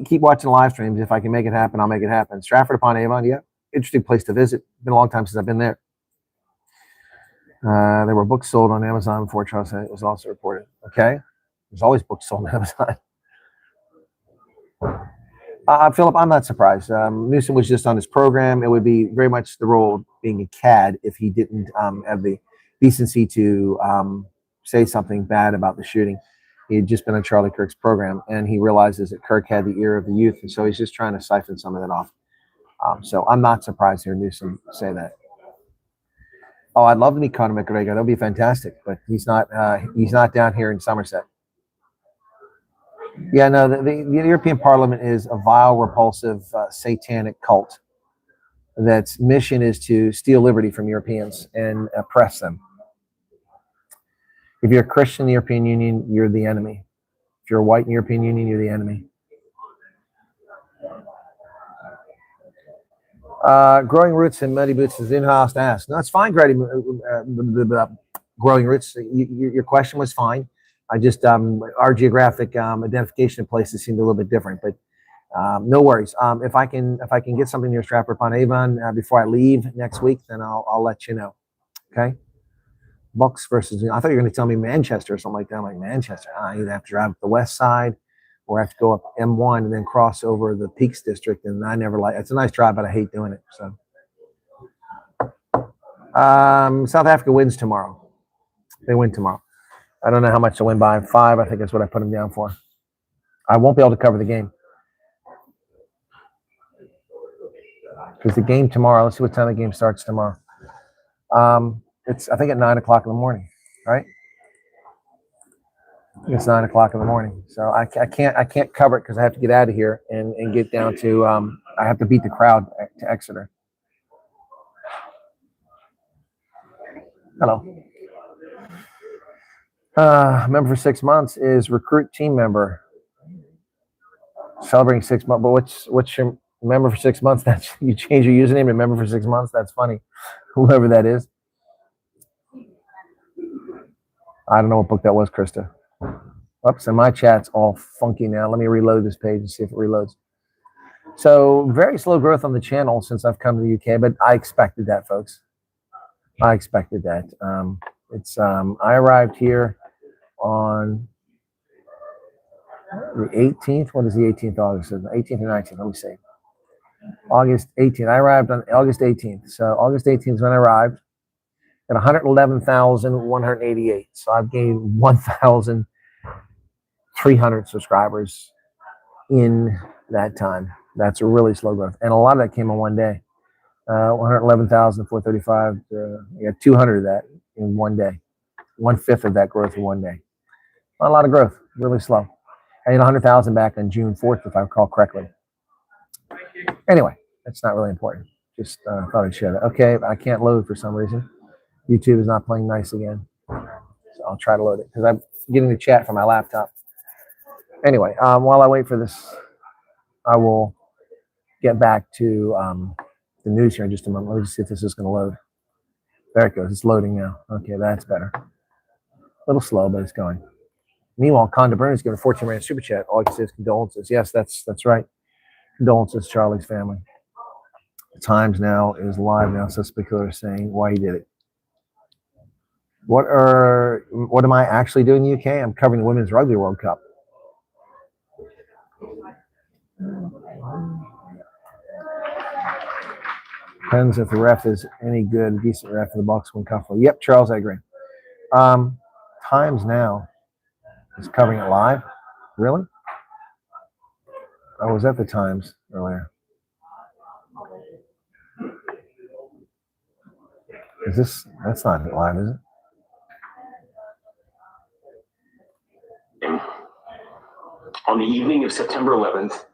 Keep watching the live streams. If I can make it happen, I'll make it happen. Stratford upon Avon, yeah, interesting place to visit. Been a long time since I've been there. There were books sold on Amazon before Charles. It was also reported. Okay, there's always books sold on Amazon. Philip, I'm not surprised. Newsom was just on his program. It would be very much the role of being a cad if he didn't have the decency to say something bad about the shooting. He had just been on Charlie Kirk's program, and he realizes that Kirk had the ear of the youth, and so he's just trying to siphon some of that off. So I'm not surprised to hear Newsom say that. Oh, I'd love to meet Conor McGregor. That'd be fantastic. But he's not down here in Somerset. Yeah, no. The European Parliament is a vile, repulsive, satanic cult. That's mission is to steal liberty from Europeans and oppress them. If you're a Christian in the European Union, you're the enemy. If you're white in the European Union, you're the enemy. Growing roots and muddy boots is in-house asked. No, it's fine, Grady. Growing roots. Your question was fine. I just our geographic identification of places seemed a little bit different, but no worries. If I can get something near Stratford upon Avon before I leave next week, then I'll let you know. Okay. Bucks versus. I thought you were going to tell me Manchester or something like that. I'm like Manchester. I either have to drive up the west side, or I have to go up M1 and then cross over the Peaks District. And I never like. It's a nice drive, but I hate doing it. So, South Africa wins tomorrow. They win tomorrow. I don't know how much to win by. 5. I think that's what I put them down for. I won't be able to cover the game. Because the game tomorrow, let's see what time the game starts tomorrow. It's I think at 9 o'clock in the morning, right? It's 9 o'clock in the morning. So I can't cover it because I have to get out of here and get down to I have to beat the crowd to Exeter. Hello. Member for 6 months is recruit team member. Celebrating 6 months, but what's your member for 6 months? That's you change your username to member for 6 months. That's funny. Whoever that is. I don't know what book that was, Krista. Oops, and my chat's all funky now. Let me reload this page and see if it reloads. So very slow growth on the channel since I've come to the UK, but I expected that, folks. I expected that. I arrived here on the 18th. What is the 18th August? 18th or 19th? Let me see. August 18th. I arrived on August 18th. So August 18th is when I arrived at 111,188. So I've gained 1,300 subscribers in that time. That's a really slow growth. And a lot of that came in one day. 111,435. You got 200 of that in one day. 1/5 of that growth in one day. Not a lot of growth. Really slow. I had 100,000 back on June 4th, if I recall correctly. Anyway, that's not really important. Just thought I'd share that. Okay, I can't load for some reason. YouTube is not playing nice again. So I'll try to load it because I'm getting the chat from my laptop. Anyway, while I wait for this, I will get back to the news here in just a moment. Let me just see if this is going to load. There it goes. It's loading now. Okay, that's better. A little slow, but it's going. Meanwhile, Conda Burns giving a 14-rand super chat. All I can say is condolences. Yes, that's right. Condolences, Charlie's family. The Times now is live now. So Speculator saying why he did it. What am I actually doing in the UK? I'm covering the Women's Rugby World Cup. Depends if the ref is any good, decent ref for the Bucks win comfortably. Yep, Charles, I agree. Times now is covering it live. Really? I was at the Times earlier. That's not live, is it? On the evening of September 11th,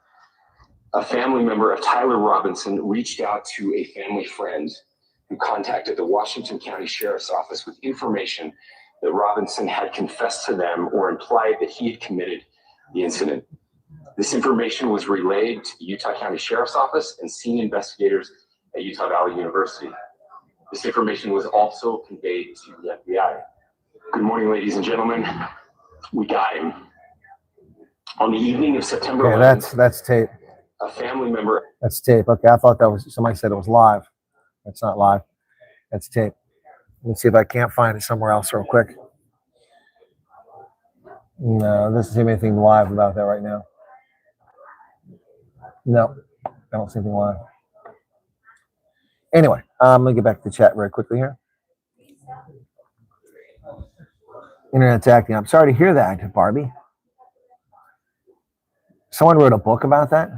a family member of Tyler Robinson reached out to a family friend who contacted the Washington County Sheriff's Office with information that Robinson had confessed to them or implied that he had committed the incident. This information was relayed to the Utah County Sheriff's Office and senior investigators at Utah Valley University. This information was also conveyed to the FBI. Good morning, ladies and gentlemen. We got him. On the evening of September 11th, that's tape. A family member. That's tape. Okay, I thought that was somebody said it was live. That's not live. That's tape. Let's see if I can't find it somewhere else real quick. No, this isn't anything live about that right now. No, I don't see anything live. Anyway, let me get back to the chat very quickly here. Internet's acting up. Sorry to hear that, Barbie. Someone wrote a book about that?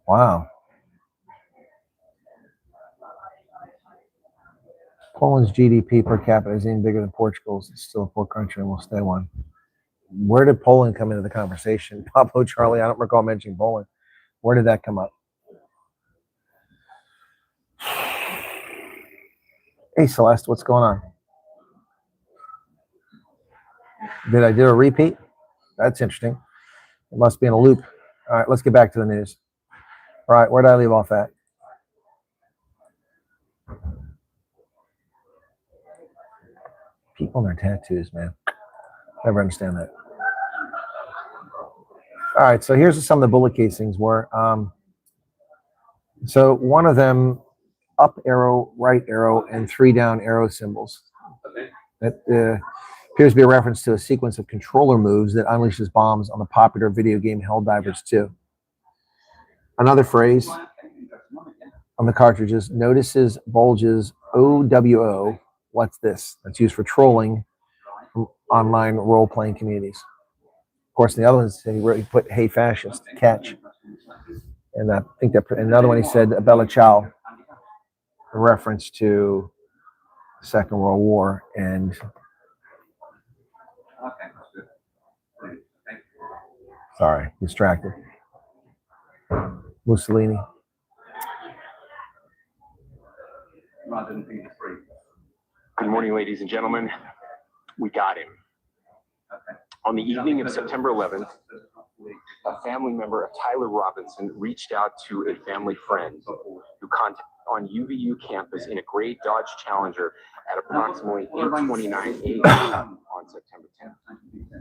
Wow. Poland's GDP per capita is even bigger than Portugal's. It's still a poor country and will stay one. Where did Poland come into the conversation? Pablo, Charlie, I don't recall mentioning Poland. Where did that come up? Hey, Celeste, what's going on? Did I do a repeat? That's interesting. It must be in a loop. All right, let's get back to the news. All right, where did I leave off at? People and their tattoos, man. Never understand that. All right, so here's some of the bullet casings were. So one of them, up arrow, right arrow, and 3 down arrow symbols. That appears to be a reference to a sequence of controller moves that unleashes bombs on the popular video game Helldivers 2. Another phrase on the cartridges, notices bulges OWO. What's this? That's used for trolling from online role-playing communities. Of course, the other ones he put "Hey fascist, catch," and I think that another one he said "Bella Ciao," a reference to the Second World War and sorry, distracted. Mussolini. Good morning, ladies and gentlemen. We got him. On the evening of September 11th, a family member of Tyler Robinson reached out to a family friend who contacted on UVU campus in a gray Dodge Challenger at approximately 8:29 a.m. on September 10th,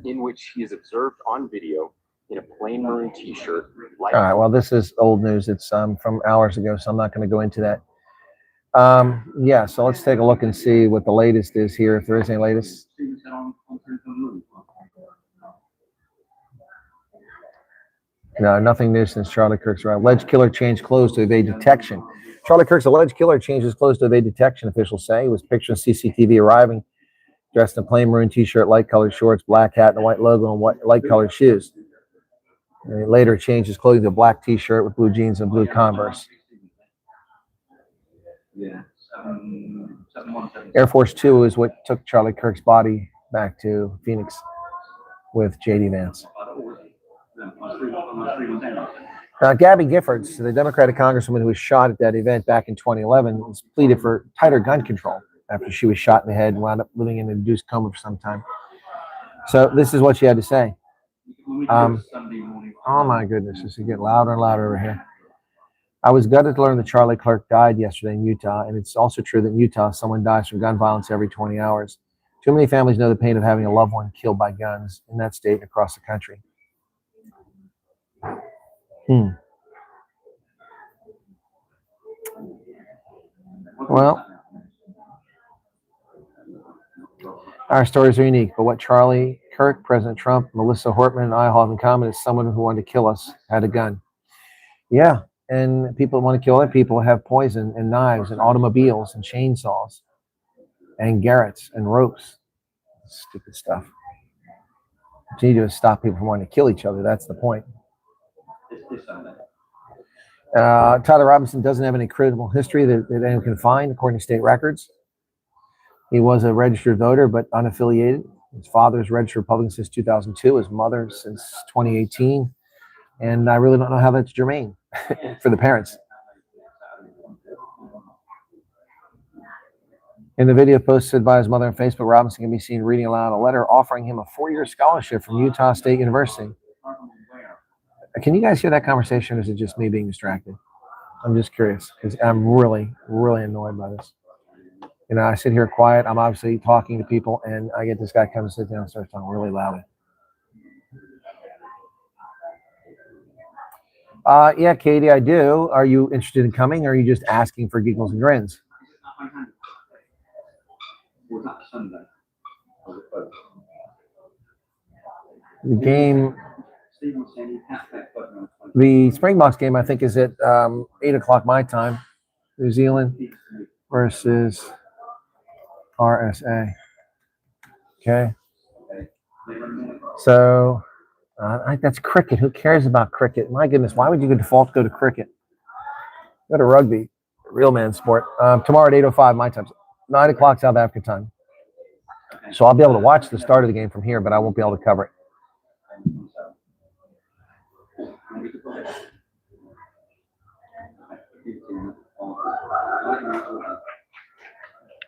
in which he is observed on video in a plain maroon t-shirt. All right, well, this is old news. It's from hours ago, so I'm not going to go into that. Yeah, so let's take a look and see what the latest is here, if there is any latest. No, nothing new since Charlie Kirk's arrival. Alleged killer changed clothes to evade detection. Charlie Kirk's alleged killer changed his clothes to evade detection, officials say. He was pictured on CCTV arriving, dressed in a plain maroon t-shirt, light-colored shorts, black hat, and a white logo, and white light-colored shoes. And he later changed his clothing to a black t-shirt with blue jeans and blue Converse. Air Force 2 is what took Charlie Kirk's body back to Phoenix with J.D. Vance. Gabby Giffords, the Democratic congresswoman who was shot at that event back in 2011, was pleaded for tighter gun control after she was shot in the head and wound up living in an induced coma for some time. So this is what she had to say. Oh my goodness, this is getting louder and louder over here. I was gutted to learn that Charlie Kirk died yesterday in Utah, and it's also true that in Utah, someone dies from gun violence every 20 hours. Too many families know the pain of having a loved one killed by guns in that state and across the country. Well, our stories are unique, but what Charlie Kirk, President Trump, Melissa Hortman, and I all have in common is someone who wanted to kill us had a gun. Yeah, and people who want to kill other people have poison and knives and automobiles and chainsaws and garrots and ropes. Stupid stuff. What you need to do is stop people from wanting to kill each other. That's the point. Tyler Robinson doesn't have any criminal history that anyone can find, according to state records. He was a registered voter, but unaffiliated. His father's registered Republican since 2002, his mother since 2018. And I really don't know how that's germane for the parents. In the video posted by his mother on Facebook, Robinson can be seen reading aloud a letter offering him a 4-year scholarship from Utah State University. Can you guys hear that conversation, or is it just me being distracted? I'm just curious, because I'm really, really annoyed by this. You know, I sit here quiet. I'm obviously talking to people, and I get this guy come and sit down and starts talking really loudly. Yeah, Katie, I do. Are you interested in coming, or are you just asking for giggles and grins? The game, the Springboks game, I think, is at 8 o'clock my time. New Zealand versus RSA. Okay. So that's cricket. Who cares about cricket? My goodness, why would you default go to cricket? Go to rugby, real man sport. Tomorrow at 8:05 my time. 9 o'clock South Africa time. So I'll be able to watch the start of the game from here, but I won't be able to cover it.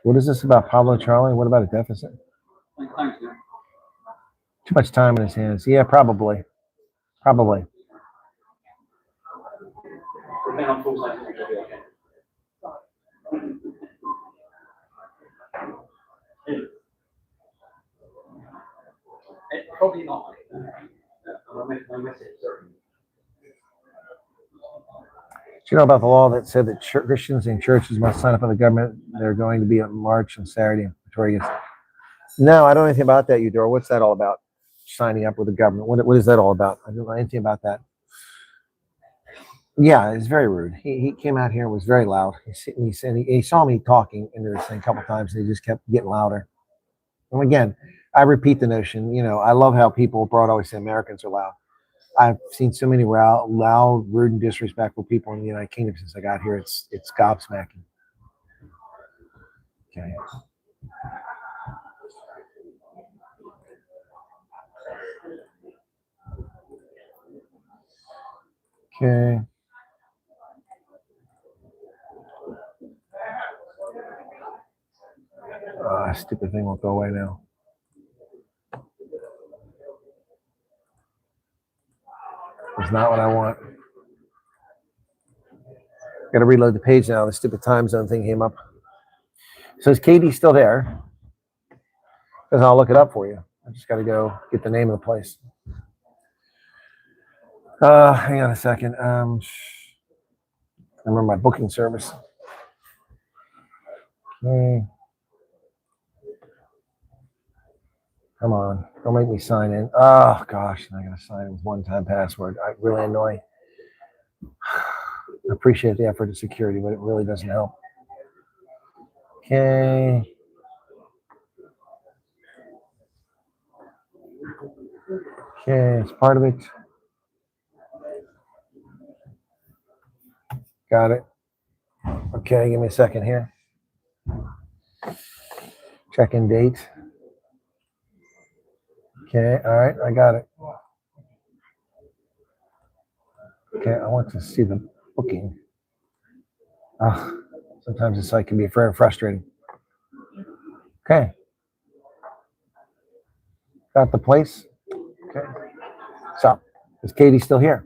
What is this about Pablo Charlie? What about a deficit? Too much time in his hands. Yeah, probably. Probably. Probably not. Do you know about the law that said that Christians and churches must sign up with the government? They're going to be at March on Saturday. No, I don't know anything about that, Eudora. What's that all about? Signing up with the government. What is that all about? I don't know anything about that. Yeah, it's very rude. He came out here and was very loud. He saw me talking into this thing a couple times, and he just kept getting louder. And again, I repeat the notion. You know, I love how people abroad always say Americans are loud. I've seen so many loud, rude, and disrespectful people in the United Kingdom since I got here. It's gobsmacking. Okay. Okay. Stupid thing won't go away now. It's not what I want. Got to reload the page now. The stupid time zone thing came up. So is Katie still there? Because I'll look it up for you. I just got to go get the name of the place. Hang on a second. I remember my booking service. Okay. Come on, don't make me sign in. Oh gosh, I gotta sign in with one-time password. I really annoy. I appreciate the effort of security, but it really doesn't help. Okay. Okay, it's part of it. Got it. Okay, give me a second here. Check-in date. Okay, all right, I got it. Okay, I want to see the booking. Sometimes the site can be very frustrating. Okay. Got the place? Okay. So, is Katie still here?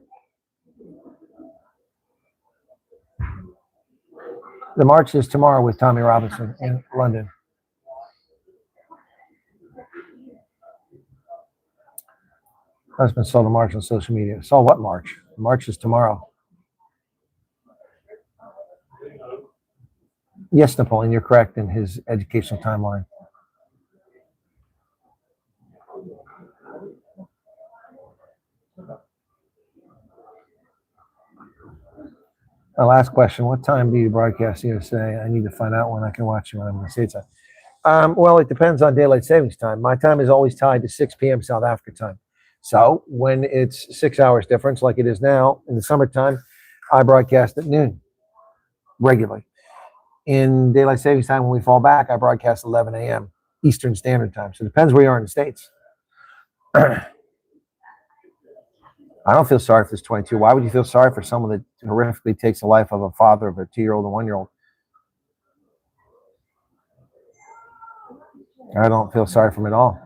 The march is tomorrow with Tommy Robinson in London. Husband saw the march on social media. Saw what march? The march is tomorrow. Yes, Napoleon, you're correct in his educational timeline. My last question, what time do you broadcast USA? I need to find out when I can watch you when I'm in the States. Well, it depends on daylight savings time. My time is always tied to 6 p.m. South Africa time. So when it's 6 hours difference, like it is now in the summertime, I broadcast at noon regularly. In daylight savings time, when we fall back, I broadcast 11 a.m. Eastern Standard Time. So it depends where you are in the States. I don't feel sorry for this 22. Why would you feel sorry for someone that horrifically takes the life of a father of a 2-year-old and 1-year-old? I don't feel sorry for him at all.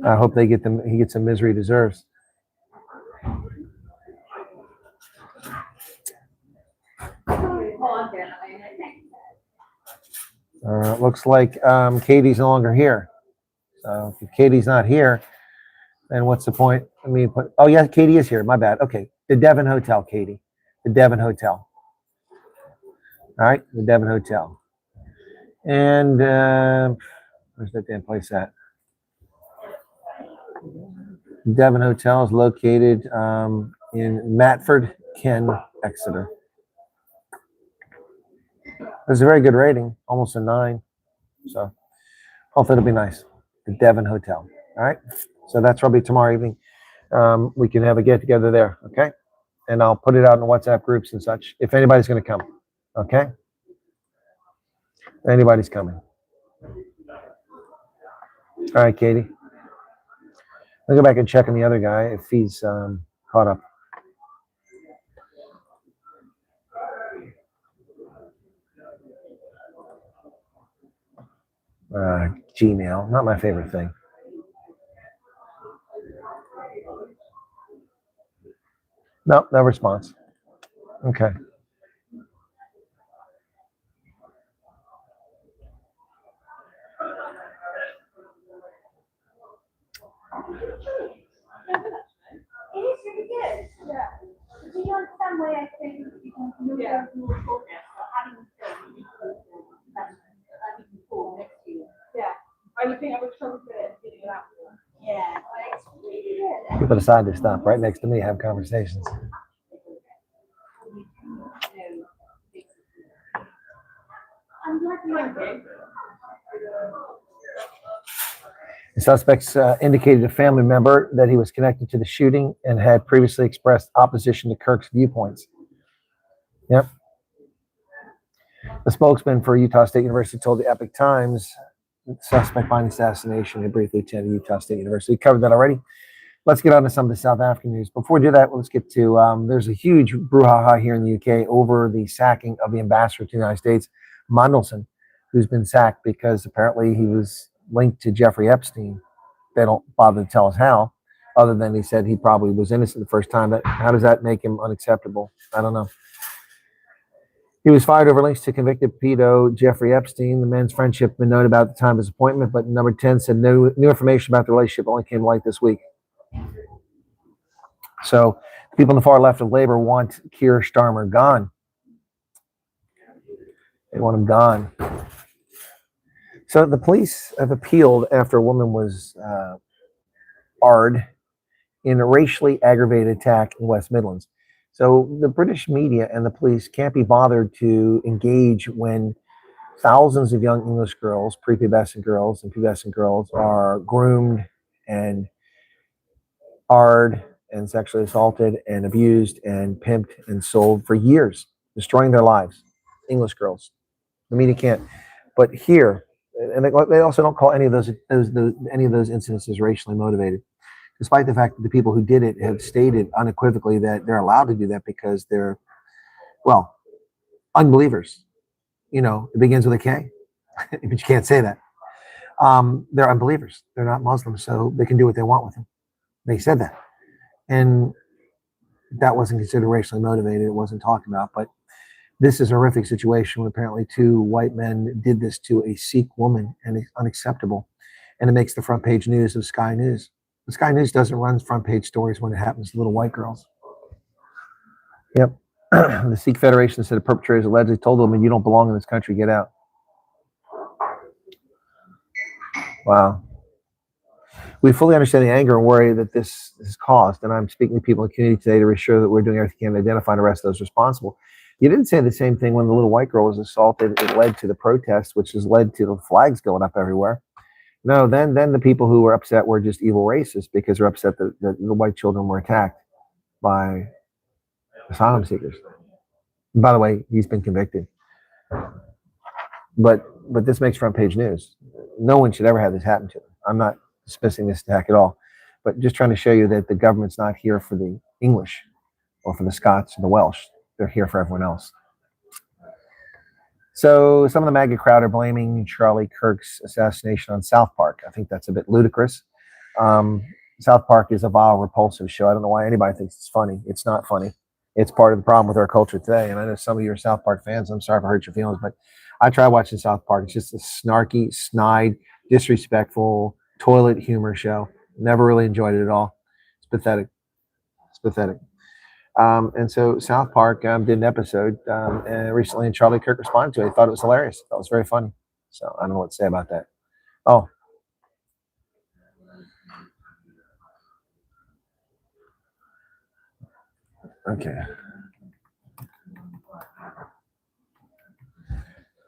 I hope he gets the misery he deserves. Looks like Katie's no longer here. So if Katie's not here, then what's the point? Let me put. Oh yeah, Katie is here. My bad. Okay, the Devon Hotel, Katie. The Devon Hotel. All right, the Devon Hotel. And where's that damn place at? Devon Hotel is located in Matford, Ken, Exeter. There's a very good rating, almost a 9. So hopefully it'll be nice. The Devon Hotel. All right. So that's probably tomorrow evening. We can have a get together there. Okay. And I'll put it out in the WhatsApp groups and such if anybody's going to come. Okay. Anybody's coming. All right, Katie. I'll go back and check on the other guy if he's caught up. Gmail, not my favorite thing. No, no response. Okay. It is really good. Yeah. Do you understand why I think you can move over more progress or having before next year? Yeah. I would think I would struggle with it getting it out. Yeah. It's really good. People decide to stop right next to me, have conversations. I'm like, The suspects indicated a family member that he was connected to the shooting and had previously expressed opposition to Kirk's viewpoints. Yep. The spokesman for Utah State University told the Epic Times the suspect behind the assassination had briefly attended Utah State University. We covered that already. Let's get on to some of the South African news. Before we do that, let's get to there's a huge brouhaha here in the UK over the sacking of the ambassador to the United States, Mandelson, who's been sacked because apparently he was linked to Jeffrey Epstein. They don't bother to tell us how, other than he said he probably was innocent the first time. How does that make him unacceptable? I don't know. He was fired over links to convicted pedo Jeffrey Epstein. The men's friendship had been known about at the time of his appointment, but number 10 said new information about the relationship only came to light this week. So the people on the far left of Labor want Keir Starmer gone. They want him gone. So the police have appealed after a woman was AR'd in a racially aggravated attack in West Midlands. So the British media and the police can't be bothered to engage when thousands of young English girls, prepubescent girls and pubescent girls are groomed and AR'd and sexually assaulted and abused and pimped and sold for years, destroying their lives. English girls. The media can't. But here, and they also don't call any of those incidences racially motivated, despite the fact that the people who did it have stated unequivocally that they're allowed to do that because they're, well, unbelievers. You know, it begins with a K, but you can't say that. They're unbelievers. They're not Muslims, so they can do what they want with them. They said that. And that wasn't considered racially motivated. It wasn't talked about. But this is a horrific situation where apparently two white men did this to a Sikh woman, and it's unacceptable. And it makes the front page news of Sky News. The Sky News doesn't run front page stories when it happens to little white girls. Yep. The Sikh Federation said the perpetrators allegedly told the woman, "You don't belong in this country, get out." Wow. We fully understand the anger and worry that this has caused, and I'm speaking to people in the community today to reassure that we're doing everything we can to identify and arrest those responsible. You didn't say the same thing when the little white girl was assaulted. It led to the protests, which has led to the flags going up everywhere. No, then the people who were upset were just evil racists because they're upset that the white children were attacked by asylum seekers. And by the way, he's been convicted. But this makes front page news. No one should ever have this happen to them. I'm not dismissing this attack at all, but just trying to show you that the government's not here for the English or for the Scots or the Welsh. They're here for everyone else. So some of the MAGA crowd are blaming Charlie Kirk's assassination on South Park. I think that's a bit ludicrous. South Park is a vile, repulsive show. I don't know why anybody thinks it's funny. It's not funny. It's part of the problem with our culture today. And I know some of you are South Park fans. I'm sorry if I hurt your feelings, but I try watching South Park. It's just a snarky, snide, disrespectful, toilet humor show. Never really enjoyed it at all. It's pathetic. It's pathetic. And so South Park did an episode recently, and Charlie Kirk responded to it. He thought it was hilarious. That was very funny. So I don't know what to say about that. Oh. Okay.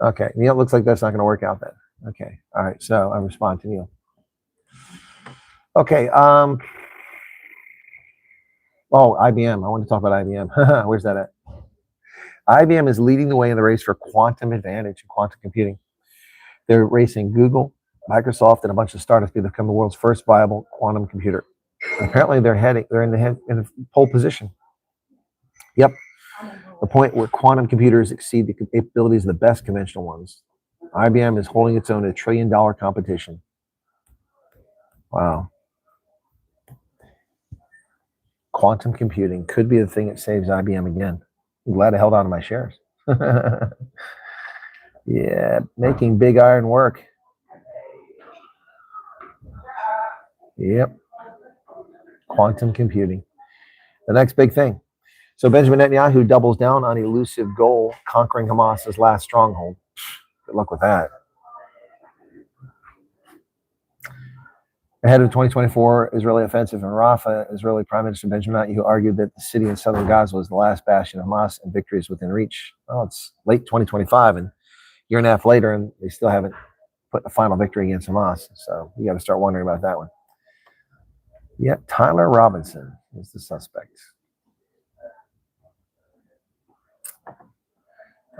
Okay. Neil, looks like that's not going to work out then. Okay. All right. So I respond to Neil. Okay. Oh, IBM. I want to talk about IBM. Where's that at? IBM is leading the way in the race for quantum advantage in quantum computing. They're racing Google, Microsoft, and a bunch of startups to become the world's first viable quantum computer. Apparently, they're in the pole position. Yep, the point where quantum computers exceed the capabilities of the best conventional ones. IBM is holding its own in a $1 trillion competition. Wow. Quantum computing could be the thing that saves IBM again. I'm glad I held on to my shares. Yeah, making big iron work. Yep. Quantum computing. The next big thing. So Benjamin Netanyahu doubles down on elusive goal, conquering Hamas's last stronghold. Good luck with that. Ahead of the 2024 Israeli offensive in Rafah, Israeli Prime Minister Benjamin Netanyahu argued that the city in southern Gaza was the last bastion of Hamas and victory is within reach. Well, it's late 2025 and a year and a half later, and they still haven't put a final victory against Hamas. So you got to start wondering about that one. Yeah, Tyler Robinson is the suspect.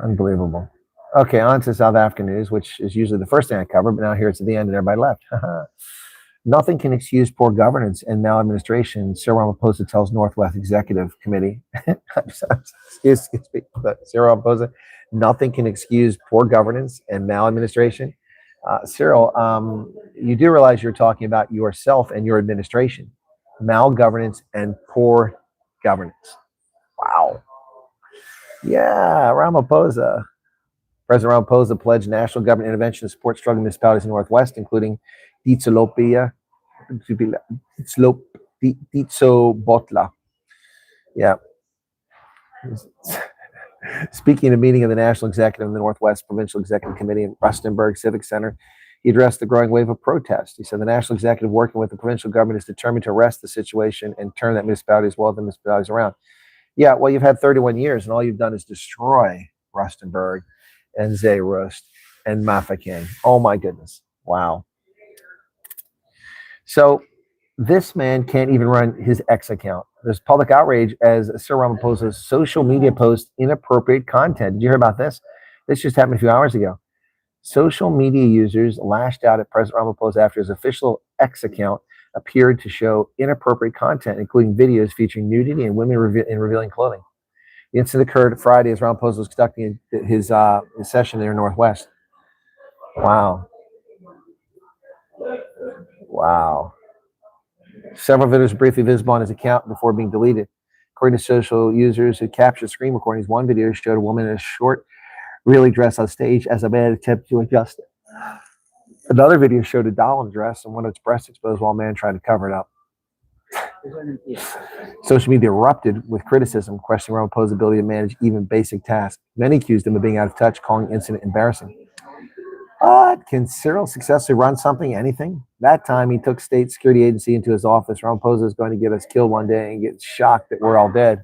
Unbelievable. Okay, on to South African news, which is usually the first thing I cover, but now here it's at the end and everybody left. Nothing can excuse poor governance and maladministration, Cyril Ramaphosa tells Northwest Executive Committee. excuse me, but Cyril Ramaphosa, nothing can excuse poor governance and maladministration. Cyril, you do realize you're talking about yourself and your administration, malgovernance and poor governance. Wow. Yeah, Ramaphosa. President Ramaphosa pledged national government intervention to support struggling municipalities in the Northwest, including Ditsobotla. Yeah. Speaking at a meeting of the National Executive in the Northwest Provincial Executive Committee in Rustenburg Civic Center, he addressed the growing wave of protest. He said the National Executive, working with the provincial government, is determined to arrest the situation and turn that municipality as well as the municipalities around. Yeah, well, you've had 31 years, and all you've done is destroy Rustenburg and Zeerust and Mafeking. Oh, my goodness. Wow. So this man can't even run his X account. There's public outrage as Cyril Ramaphosa's social media post inappropriate content. Did you hear about this? This just happened a few hours ago. Social media users lashed out at President Ramaphosa after his official X account appeared to show inappropriate content, including videos featuring nudity and women in revealing clothing. The incident occurred Friday as Ramaphosa was conducting his session there in Northwest. Wow. Wow. Several videos were briefly visible on his account before being deleted. According to social users who captured screen recordings, one video showed a woman in a short, really dress on stage as a man attempted to adjust it. Another video showed a doll in a dress and one of its breasts exposed while a man tried to cover it up. Social media erupted with criticism, questioning Ramaphosa's ability to manage even basic tasks. Many accused him of being out of touch, calling the incident embarrassing. Can Cyril successfully run something, anything? That time he took state security agency into his office. Ramaphosa is going to get us killed one day and get shocked that we're all dead.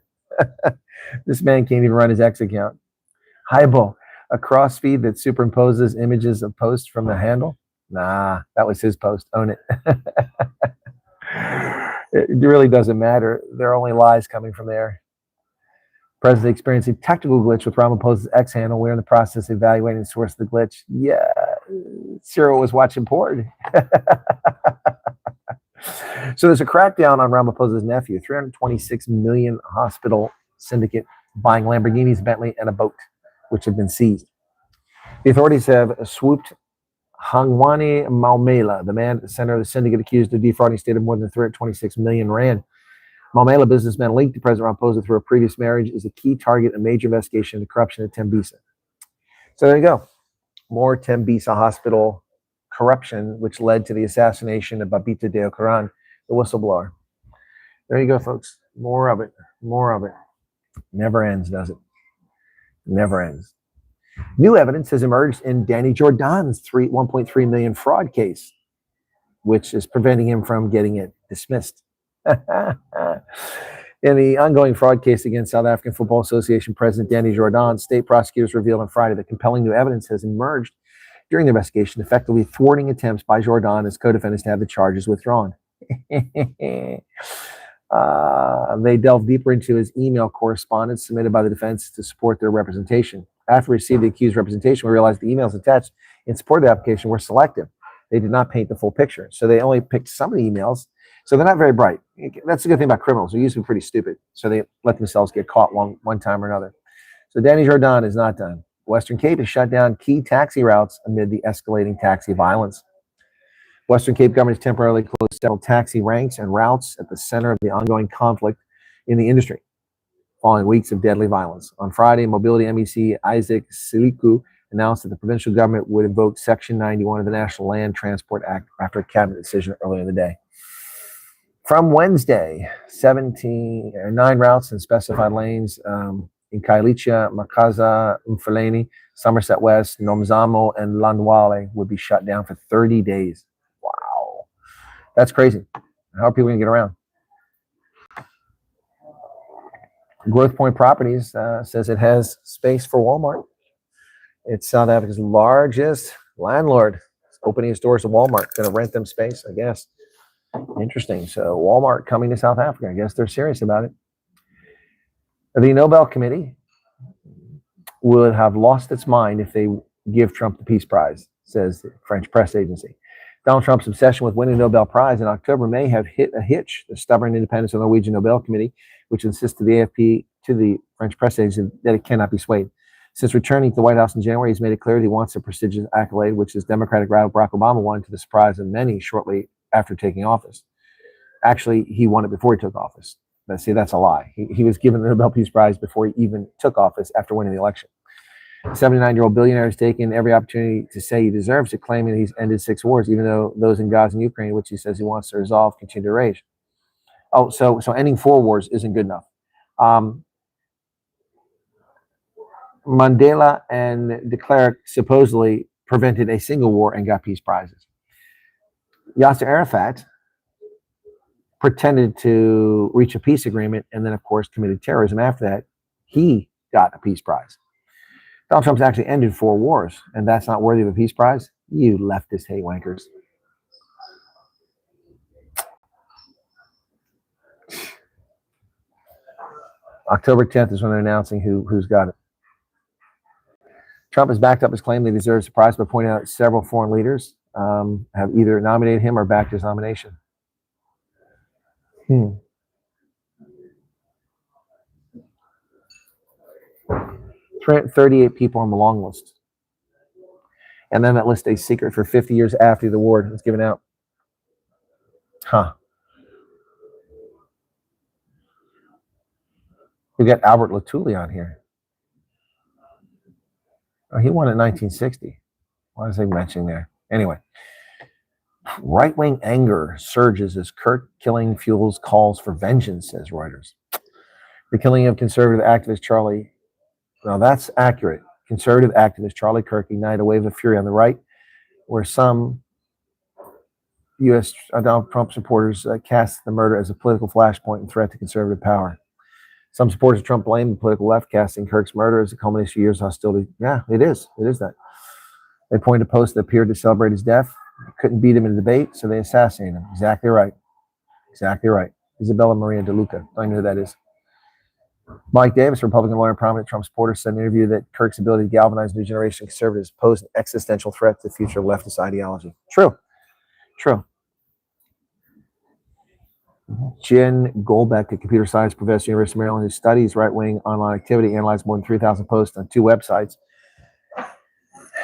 This man can't even run his X account. Haibo, a cross feed that superimposes images of posts from the handle. Nah, that was his post. Own it. It really doesn't matter. There are only lies coming from there. President experienced a technical glitch with Ramaphosa's X handle. We're in the process of evaluating the source of the glitch. Yeah, Cyril was watching porn. So there's a crackdown on Ramaphosa's nephew, 326 million hospital syndicate buying Lamborghinis, Bentley, and a boat, which have been seized. The authorities have swooped Hangwani Maumela, the man at the center of the syndicate accused of defrauding state of more than 326 million rand. Maumela, a businessman linked to President Ramaphosa through a previous marriage, is a key target in a major investigation into corruption at Tembisa. So there you go. More Tembisa hospital corruption, which led to the assassination of Babita Deokaran, the whistleblower. There you go, folks. More of it. More of it. Never ends, does it? Never ends. New evidence has emerged in Danny Jordan's 1.3 million fraud case, which is preventing him from getting it dismissed. In the ongoing fraud case against South African Football Association President Danny Jordan, state prosecutors revealed on Friday that compelling new evidence has emerged during the investigation, effectively thwarting attempts by Jordan and his co-defendants to have the charges withdrawn. They delved deeper into his email correspondence submitted by the defense to support their representation. After we received the accused representation, we realized the emails attached in support of the application were selective. They did not paint the full picture. So they only picked some of the emails. So they're not very bright. That's the good thing about criminals. They're usually pretty stupid. So they let themselves get caught one time or another. So Danny Jordan is not done. Western Cape has shut down key taxi routes amid the escalating taxi violence. Western Cape government has temporarily closed several taxi ranks and routes at the center of the ongoing conflict in the industry, following weeks of deadly violence. On Friday, Mobility MEC Isaac Siliku announced that the provincial government would invoke Section 91 of the National Land Transport Act after a cabinet decision earlier in the day. From Wednesday, 9 routes and specified lanes in Kailicha, Makaza, Mfuleni, Somerset West, Nomzamo, and Landwale would be shut down for 30 days. Wow. That's crazy. How are people going to get around? Growth Point Properties says it has space for Walmart. It's South Africa's largest landlord. It's opening its doors to Walmart. Going to rent them space, I guess. Interesting. So Walmart coming to South Africa. I guess they're serious about it. The Nobel Committee would have lost its mind if they give Trump the Peace Prize, says the French press agency. Donald Trump's obsession with winning the Nobel Prize in October may have hit a hitch. The stubborn independence of the Norwegian Nobel Committee, which insists to the AFP, to the French press agency, that it cannot be swayed. Since returning to the White House in January, he's made it clear that he wants a prestigious accolade, which his Democratic rival Barack Obama won to the surprise of many shortly after taking office. Actually, he won it before he took office. But see, that's a lie. He was given the Nobel Peace Prize before he even took office after winning the election. The 79-year-old billionaire has taken every opportunity to say he deserves it, claiming that he's ended 6 wars, even though those in Gaza and Ukraine, which he says he wants to resolve, continue to rage. Oh, so ending 4 wars isn't good enough. Mandela and de Klerk supposedly prevented a single war and got peace prizes. Yasser Arafat pretended to reach a peace agreement and then, of course, committed terrorism after that. He got a peace prize. Donald Trump's actually ended 4 wars, and that's not worthy of a peace prize? You leftist hate wankers. October 10th is when they're announcing who's got it. Trump has backed up his claim that he deserves a prize by pointing out several foreign leaders have either nominated him or backed his nomination. 38 people on the long list. And then that list stays secret for 50 years after the award is given out. We got Albert Lutuli on here. Oh, he won in 1960. Why is he mentioning there? Anyway. Right-wing anger surges as Kirk killing fuels calls for vengeance, says Reuters. The killing of conservative activist Charlie, now that's accurate. Conservative activist Charlie Kirk ignited a wave of fury on the right, where some U.S. Donald Trump supporters cast the murder as a political flashpoint and threat to conservative power. Some supporters of Trump blame the political left, casting Kirk's murder as a culmination of years of hostility. Yeah, it is. It is that. They pointed to posts that appeared to celebrate his death. Couldn't beat him in a debate, so they assassinated him. Exactly right. Exactly right. Isabella Maria De Luca. I know who that is. Mike Davis, Republican lawyer and prominent Trump supporter, said in an interview that Kirk's ability to galvanize a new generation of conservatives posed an existential threat to the future of leftist ideology. True. True. Jen Goldbeck, a computer science professor at the University of Maryland who studies right-wing online activity, analyzed more than 3,000 posts on 2 websites.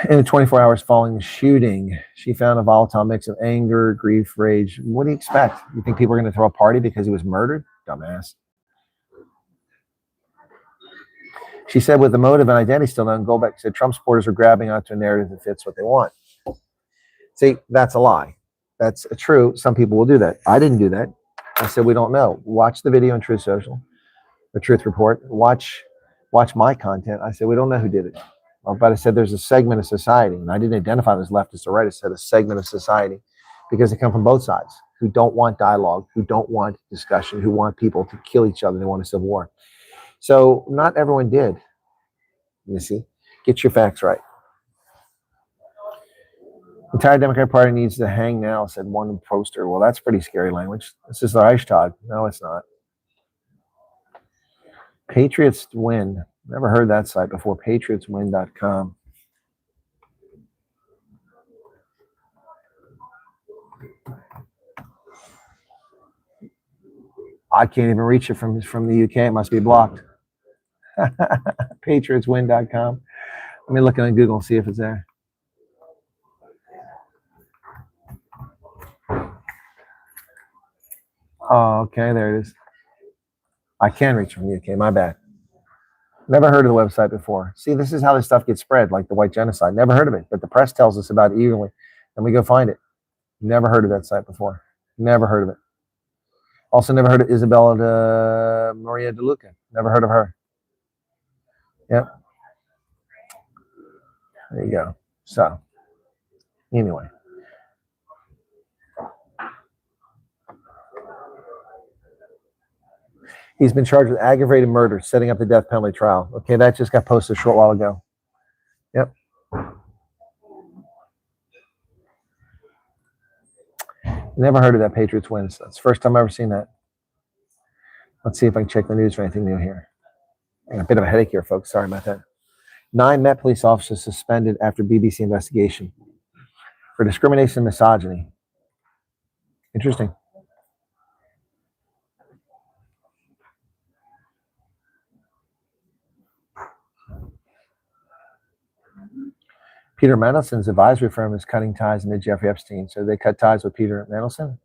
In the 24 hours following the shooting, she found a volatile mix of anger, grief, rage. What do you expect? You think people are going to throw a party because he was murdered? Dumbass. She said with the motive and identity still known, Goldbeck said Trump supporters are grabbing onto a narrative that fits what they want. See, that's a lie. That's true. Some people will do that. I didn't do that. I said we don't know. Watch the video on Truth Social, the Truth Report. Watch my content. I said we don't know who did it. But I said there's a segment of society, and I didn't identify them as leftist or right. I said a segment of society because they come from both sides, who don't want dialogue, who don't want discussion, who want people to kill each other. They want a civil war. So not everyone did. You see, get your facts right. The entire Democratic Party needs to hang now, said one poster. Well, that's pretty scary language. This is the Reichstag. No, it's not. Patriots win. Never heard that site before. PatriotsWin.com. I can't even reach it from the UK. It must be blocked. PatriotsWin.com. Let me look on Google and see if it's there. Oh, okay, there it is. I can reach from the UK. My bad. Never heard of the website before. See, this is how this stuff gets spread, like the white genocide. Never heard of it, but the press tells us about it eagerly, and we go find it. Never heard of that site before. Never heard of it. Also, never heard of Isabella Maria De Luca. Never heard of her. Yep. There you go. So, anyway. He's been charged with aggravated murder, setting up the death penalty trial. Okay, that just got posted a short while ago. Yep. Never heard of that Patriots wins. That's the first time I've ever seen that. Let's see if I can check the news for anything new here. I got a bit of a headache here, folks. Sorry about that. 9 Met police officers suspended after BBC investigation for discrimination and misogyny. Interesting. Peter Mendelssohn's advisory firm is cutting ties into Jeffrey Epstein. So they cut ties with Peter Mendelssohn?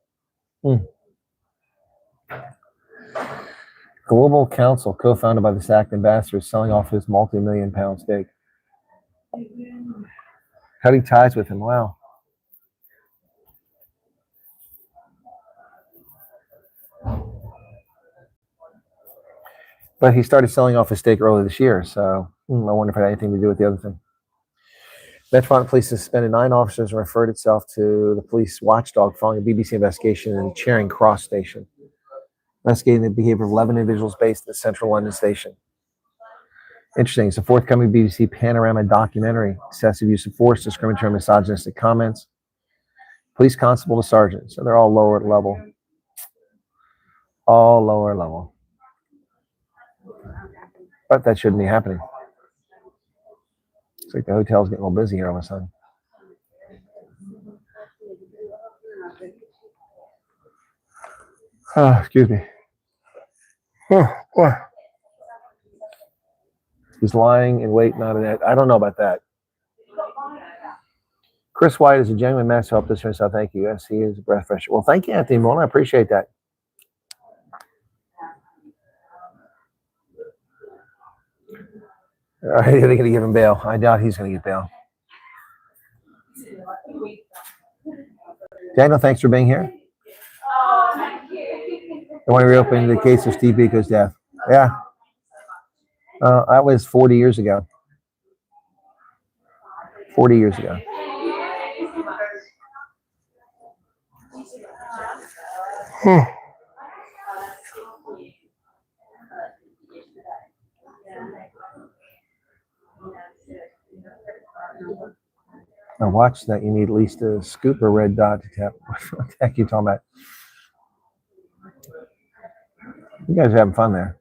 Global Counsel, co-founded by the SAC ambassador, is selling off his multi-million-pound stake. Cutting ties with him. Wow. But he started selling off his stake earlier this year, so I wonder if it had anything to do with the other thing. Metropolitan Police suspended 9 officers and referred itself to the police watchdog following a BBC investigation in Charing Cross station, investigating the behavior of 11 individuals based at the central London station. Interesting. It's a forthcoming BBC Panorama documentary, excessive use of force, discriminatory, misogynistic comments. Police constable to sergeant. So they're all lower level. All lower level. But that shouldn't be happening. It's like the hotel's getting a little busy here all of a sudden. Excuse me. He's lying in wait, not in it. I don't know about that. Chris Wyatt is a genuine mess. Help this for himself. Thank you. Yes, he is a breath fresh. Well, thank you, Anthony Mullen. I appreciate that. Are they going to give him bail? I doubt he's going to get bail. Daniel, thanks for being here. I want to reopen the case of Steve Biko's death. Yeah. That was 40 years ago. 40 years ago. Now watch that. You need at least a scoop or red dot to tap. What the heck are you talking about? You guys are having fun there.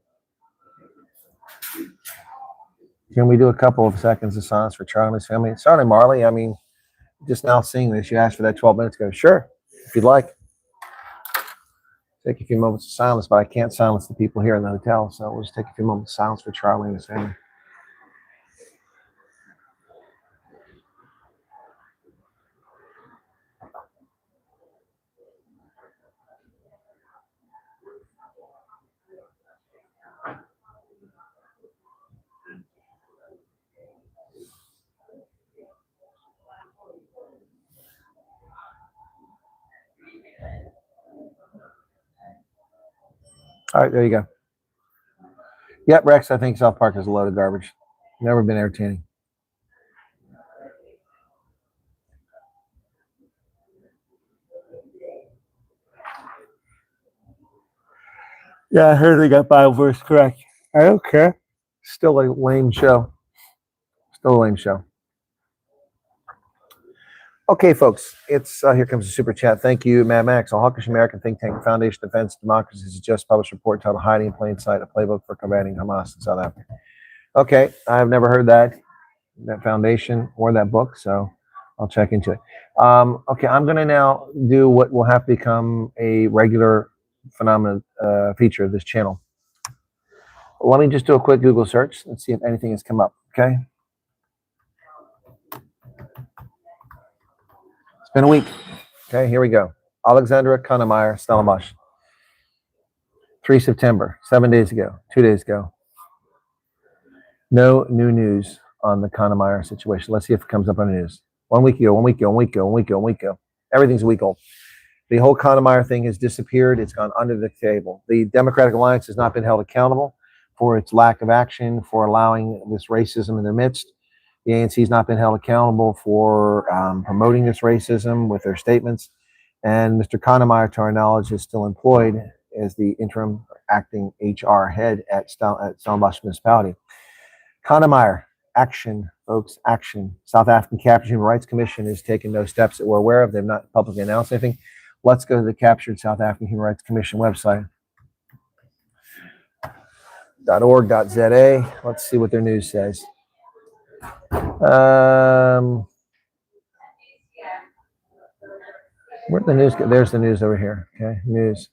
Can we do a couple of seconds of silence for Charlie and his family? Sorry, Marley. I mean, just now seeing this, you asked for that 12 minutes ago. Sure, if you'd like. Take a few moments of silence, but I can't silence the people here in the hotel, so we'll just take a few moments of silence for Charlie and his family. All right, there you go. Yep, Rex, I think South Park is a load of garbage. Never been entertaining. Yeah, I heard they got Bible verse correct. I don't care. Still a lame show. Still a lame show. Okay, folks, it's here comes the super chat. Thank you, Mad Max. A hawkish American think tank, Foundation Defense Democracy, has just published a report titled "Hiding in Plain Sight: A Playbook for Combating Hamas in South Africa." Okay, I've never heard that foundation or that book, so I'll check into it. Okay, I'm going to now do what will have to become a regular phenomenal feature of this channel. Let me just do a quick Google search and see if anything has come up, okay? It's been a week. Okay, here we go. Alexandra Kannemeyer, Stellenbosch. 3 September, 7 days ago, 2 days ago. No new news on the Kannemeyer situation. Let's see if it comes up on the news. 1 week ago, 1 week ago, 1 week ago, 1 week ago, 1 week ago. Everything's a week old. The whole Kannemeyer thing has disappeared. It's gone under the table. The Democratic Alliance has not been held accountable for its lack of action, for allowing this racism in their midst. The ANC has not been held accountable for promoting this racism with their statements. And Mr. Kannemeyer, to our knowledge, is still employed as the interim acting HR head at Stellenbosch Municipality. Kannemeyer, action, folks, action. South African Captured Human Rights Commission has taken no steps that we're aware of. They've not publicly announced anything. Let's go to the Captured South African Human Rights Commission website. .org.za. Let's see what their news says. Where'd the news go? There's the news over here. Okay, news.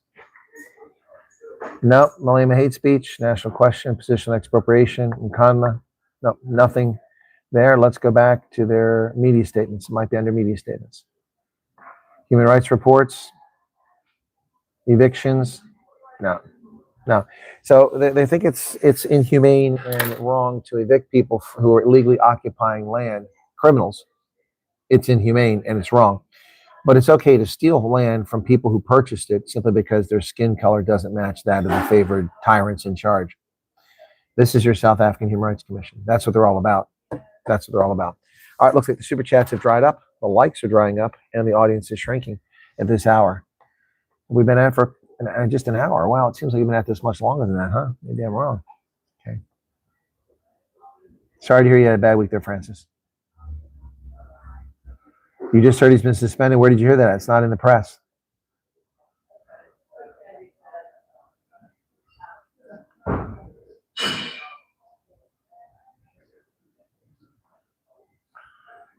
No, Malema hate speech, national question, positional expropriation, Nkana. No, nothing there. Let's go back to their media statements. It might be under media statements. Human rights reports, evictions. No. So they think it's inhumane and wrong to evict people who are illegally occupying land, criminals. It's inhumane and it's wrong. But it's okay to steal land from people who purchased it simply because their skin color doesn't match that of the favored tyrants in charge. This is your South African Human Rights Commission. That's what they're all about. That's what they're all about. All right, looks like the super chats have dried up, the likes are drying up, and the audience is shrinking at this hour. We've been at for just an hour. Wow, it seems like we've been at this much longer than that, huh? Maybe I'm wrong. Okay. Sorry to hear you had a bad week there, Francis. You just heard he's been suspended. Where did you hear that? It's not in the press.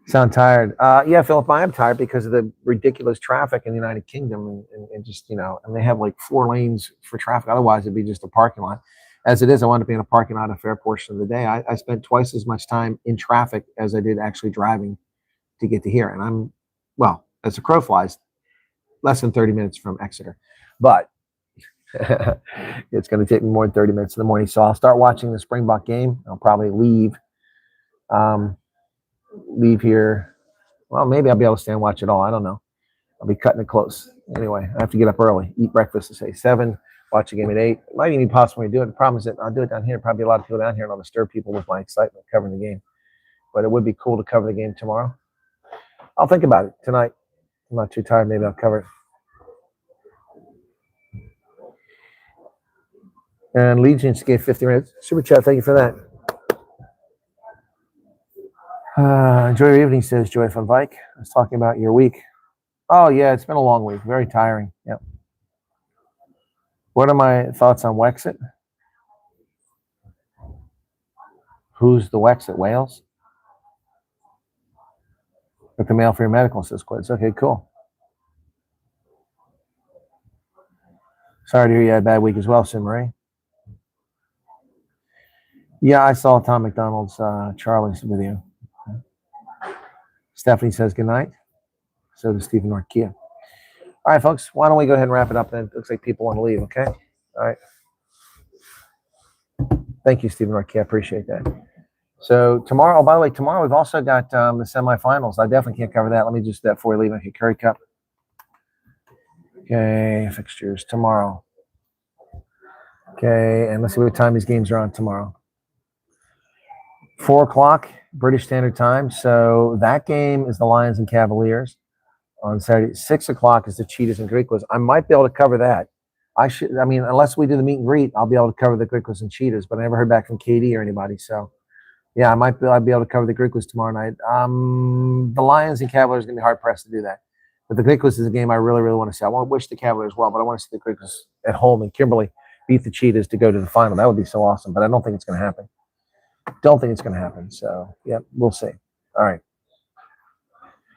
Sound tired? Yeah, Philip, I am tired because of the ridiculous traffic in the United Kingdom, and just, you know, and they have like 4 lanes for traffic. Otherwise, it'd be just a parking lot. As it is, I wound up being a parking lot a fair portion of the day. I spent twice as much time in traffic as I did actually driving to get to here. And I'm, well, as the crow flies, less than 30 minutes from Exeter. But it's going to take me more than 30 minutes in the morning. So I'll start watching the Springbok game. I'll probably leave here. Well, maybe I'll be able to stay and watch it all. I don't know. I'll be cutting it close. Anyway, I have to get up early, eat breakfast at say 7, watch the game at 8. It might even be possible to do it. The problem is that I'll do it down here. Probably a lot of people down here, and I'll disturb people with my excitement covering the game. But it would be cool to cover the game tomorrow. I'll think about it tonight. I'm not too tired. Maybe I'll cover it. And Legions gave 50 minutes. Super chat. Thank you for that. Enjoy your evening, says Joy van Vyk. I was talking about your week. Oh, yeah, it's been a long week. Very tiring. Yep. What are my thoughts on Wexit? Who's the Wexit? Wales? Got the mail for your medical, says Quiz. Okay, cool. Sorry to hear you had a bad week as well, Sim Marie. Yeah, I saw Tom McDonald's Charlie's video. Stephanie says good night. So does Stephen Norkia. All right, folks, why don't we go ahead and wrap it up then? It looks like people want to leave, okay? All right. Thank you, Stephen Norkia. I appreciate that. So tomorrow, oh, by the way, tomorrow we've also got the semifinals. I definitely can't cover that. Let me just do that before we leave. Okay, Curry Cup. Okay, fixtures tomorrow. Okay, and let's see what time these games are on tomorrow. 4 o'clock British Standard Time. So that game is the Lions and Cavaliers on Saturday. 6 o'clock is the Cheetahs and Griquas. I might be able to cover that. I mean, unless we do the meet and greet, I'll be able to cover the Griquas and Cheetahs. But I never heard back from KD or anybody. So yeah, I'd be able to cover the Griquas tomorrow night. The Lions and Cavaliers are going to be hard pressed to do that. But the Griquas is a game I really, really want to see. I want to wish the Cavaliers well, but I want to see the Griquas at home and Kimberly beat the Cheetahs to go to the final. That would be so awesome. But I don't think it's going to happen. Don't think it's going to happen. So, yeah, we'll see. All right.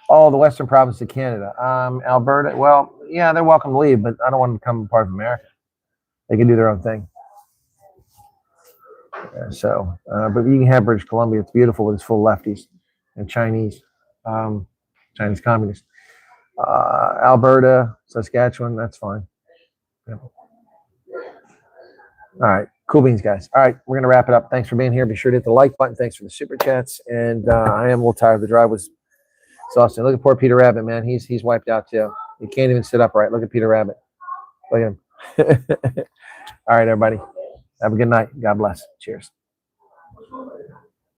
all the western provinces of Canada. Alberta, well, yeah, they're welcome to leave, but I don't want them to become part of America. They can do their own thing. But you can have British Columbia. It's beautiful, but it's full of lefties and Chinese communists. Alberta, Saskatchewan, that's fine. Yeah. All right. Cool beans, guys. All right. We're going to wrap it up. Thanks for being here. Be sure to hit the like button. Thanks for the super chats. And I am a little tired. The drive was exhausting. Look at poor Peter Rabbit, man. He's wiped out too. He can't even sit upright. Look at Peter Rabbit. Look at him. All right, everybody. Have a good night. God bless. Cheers.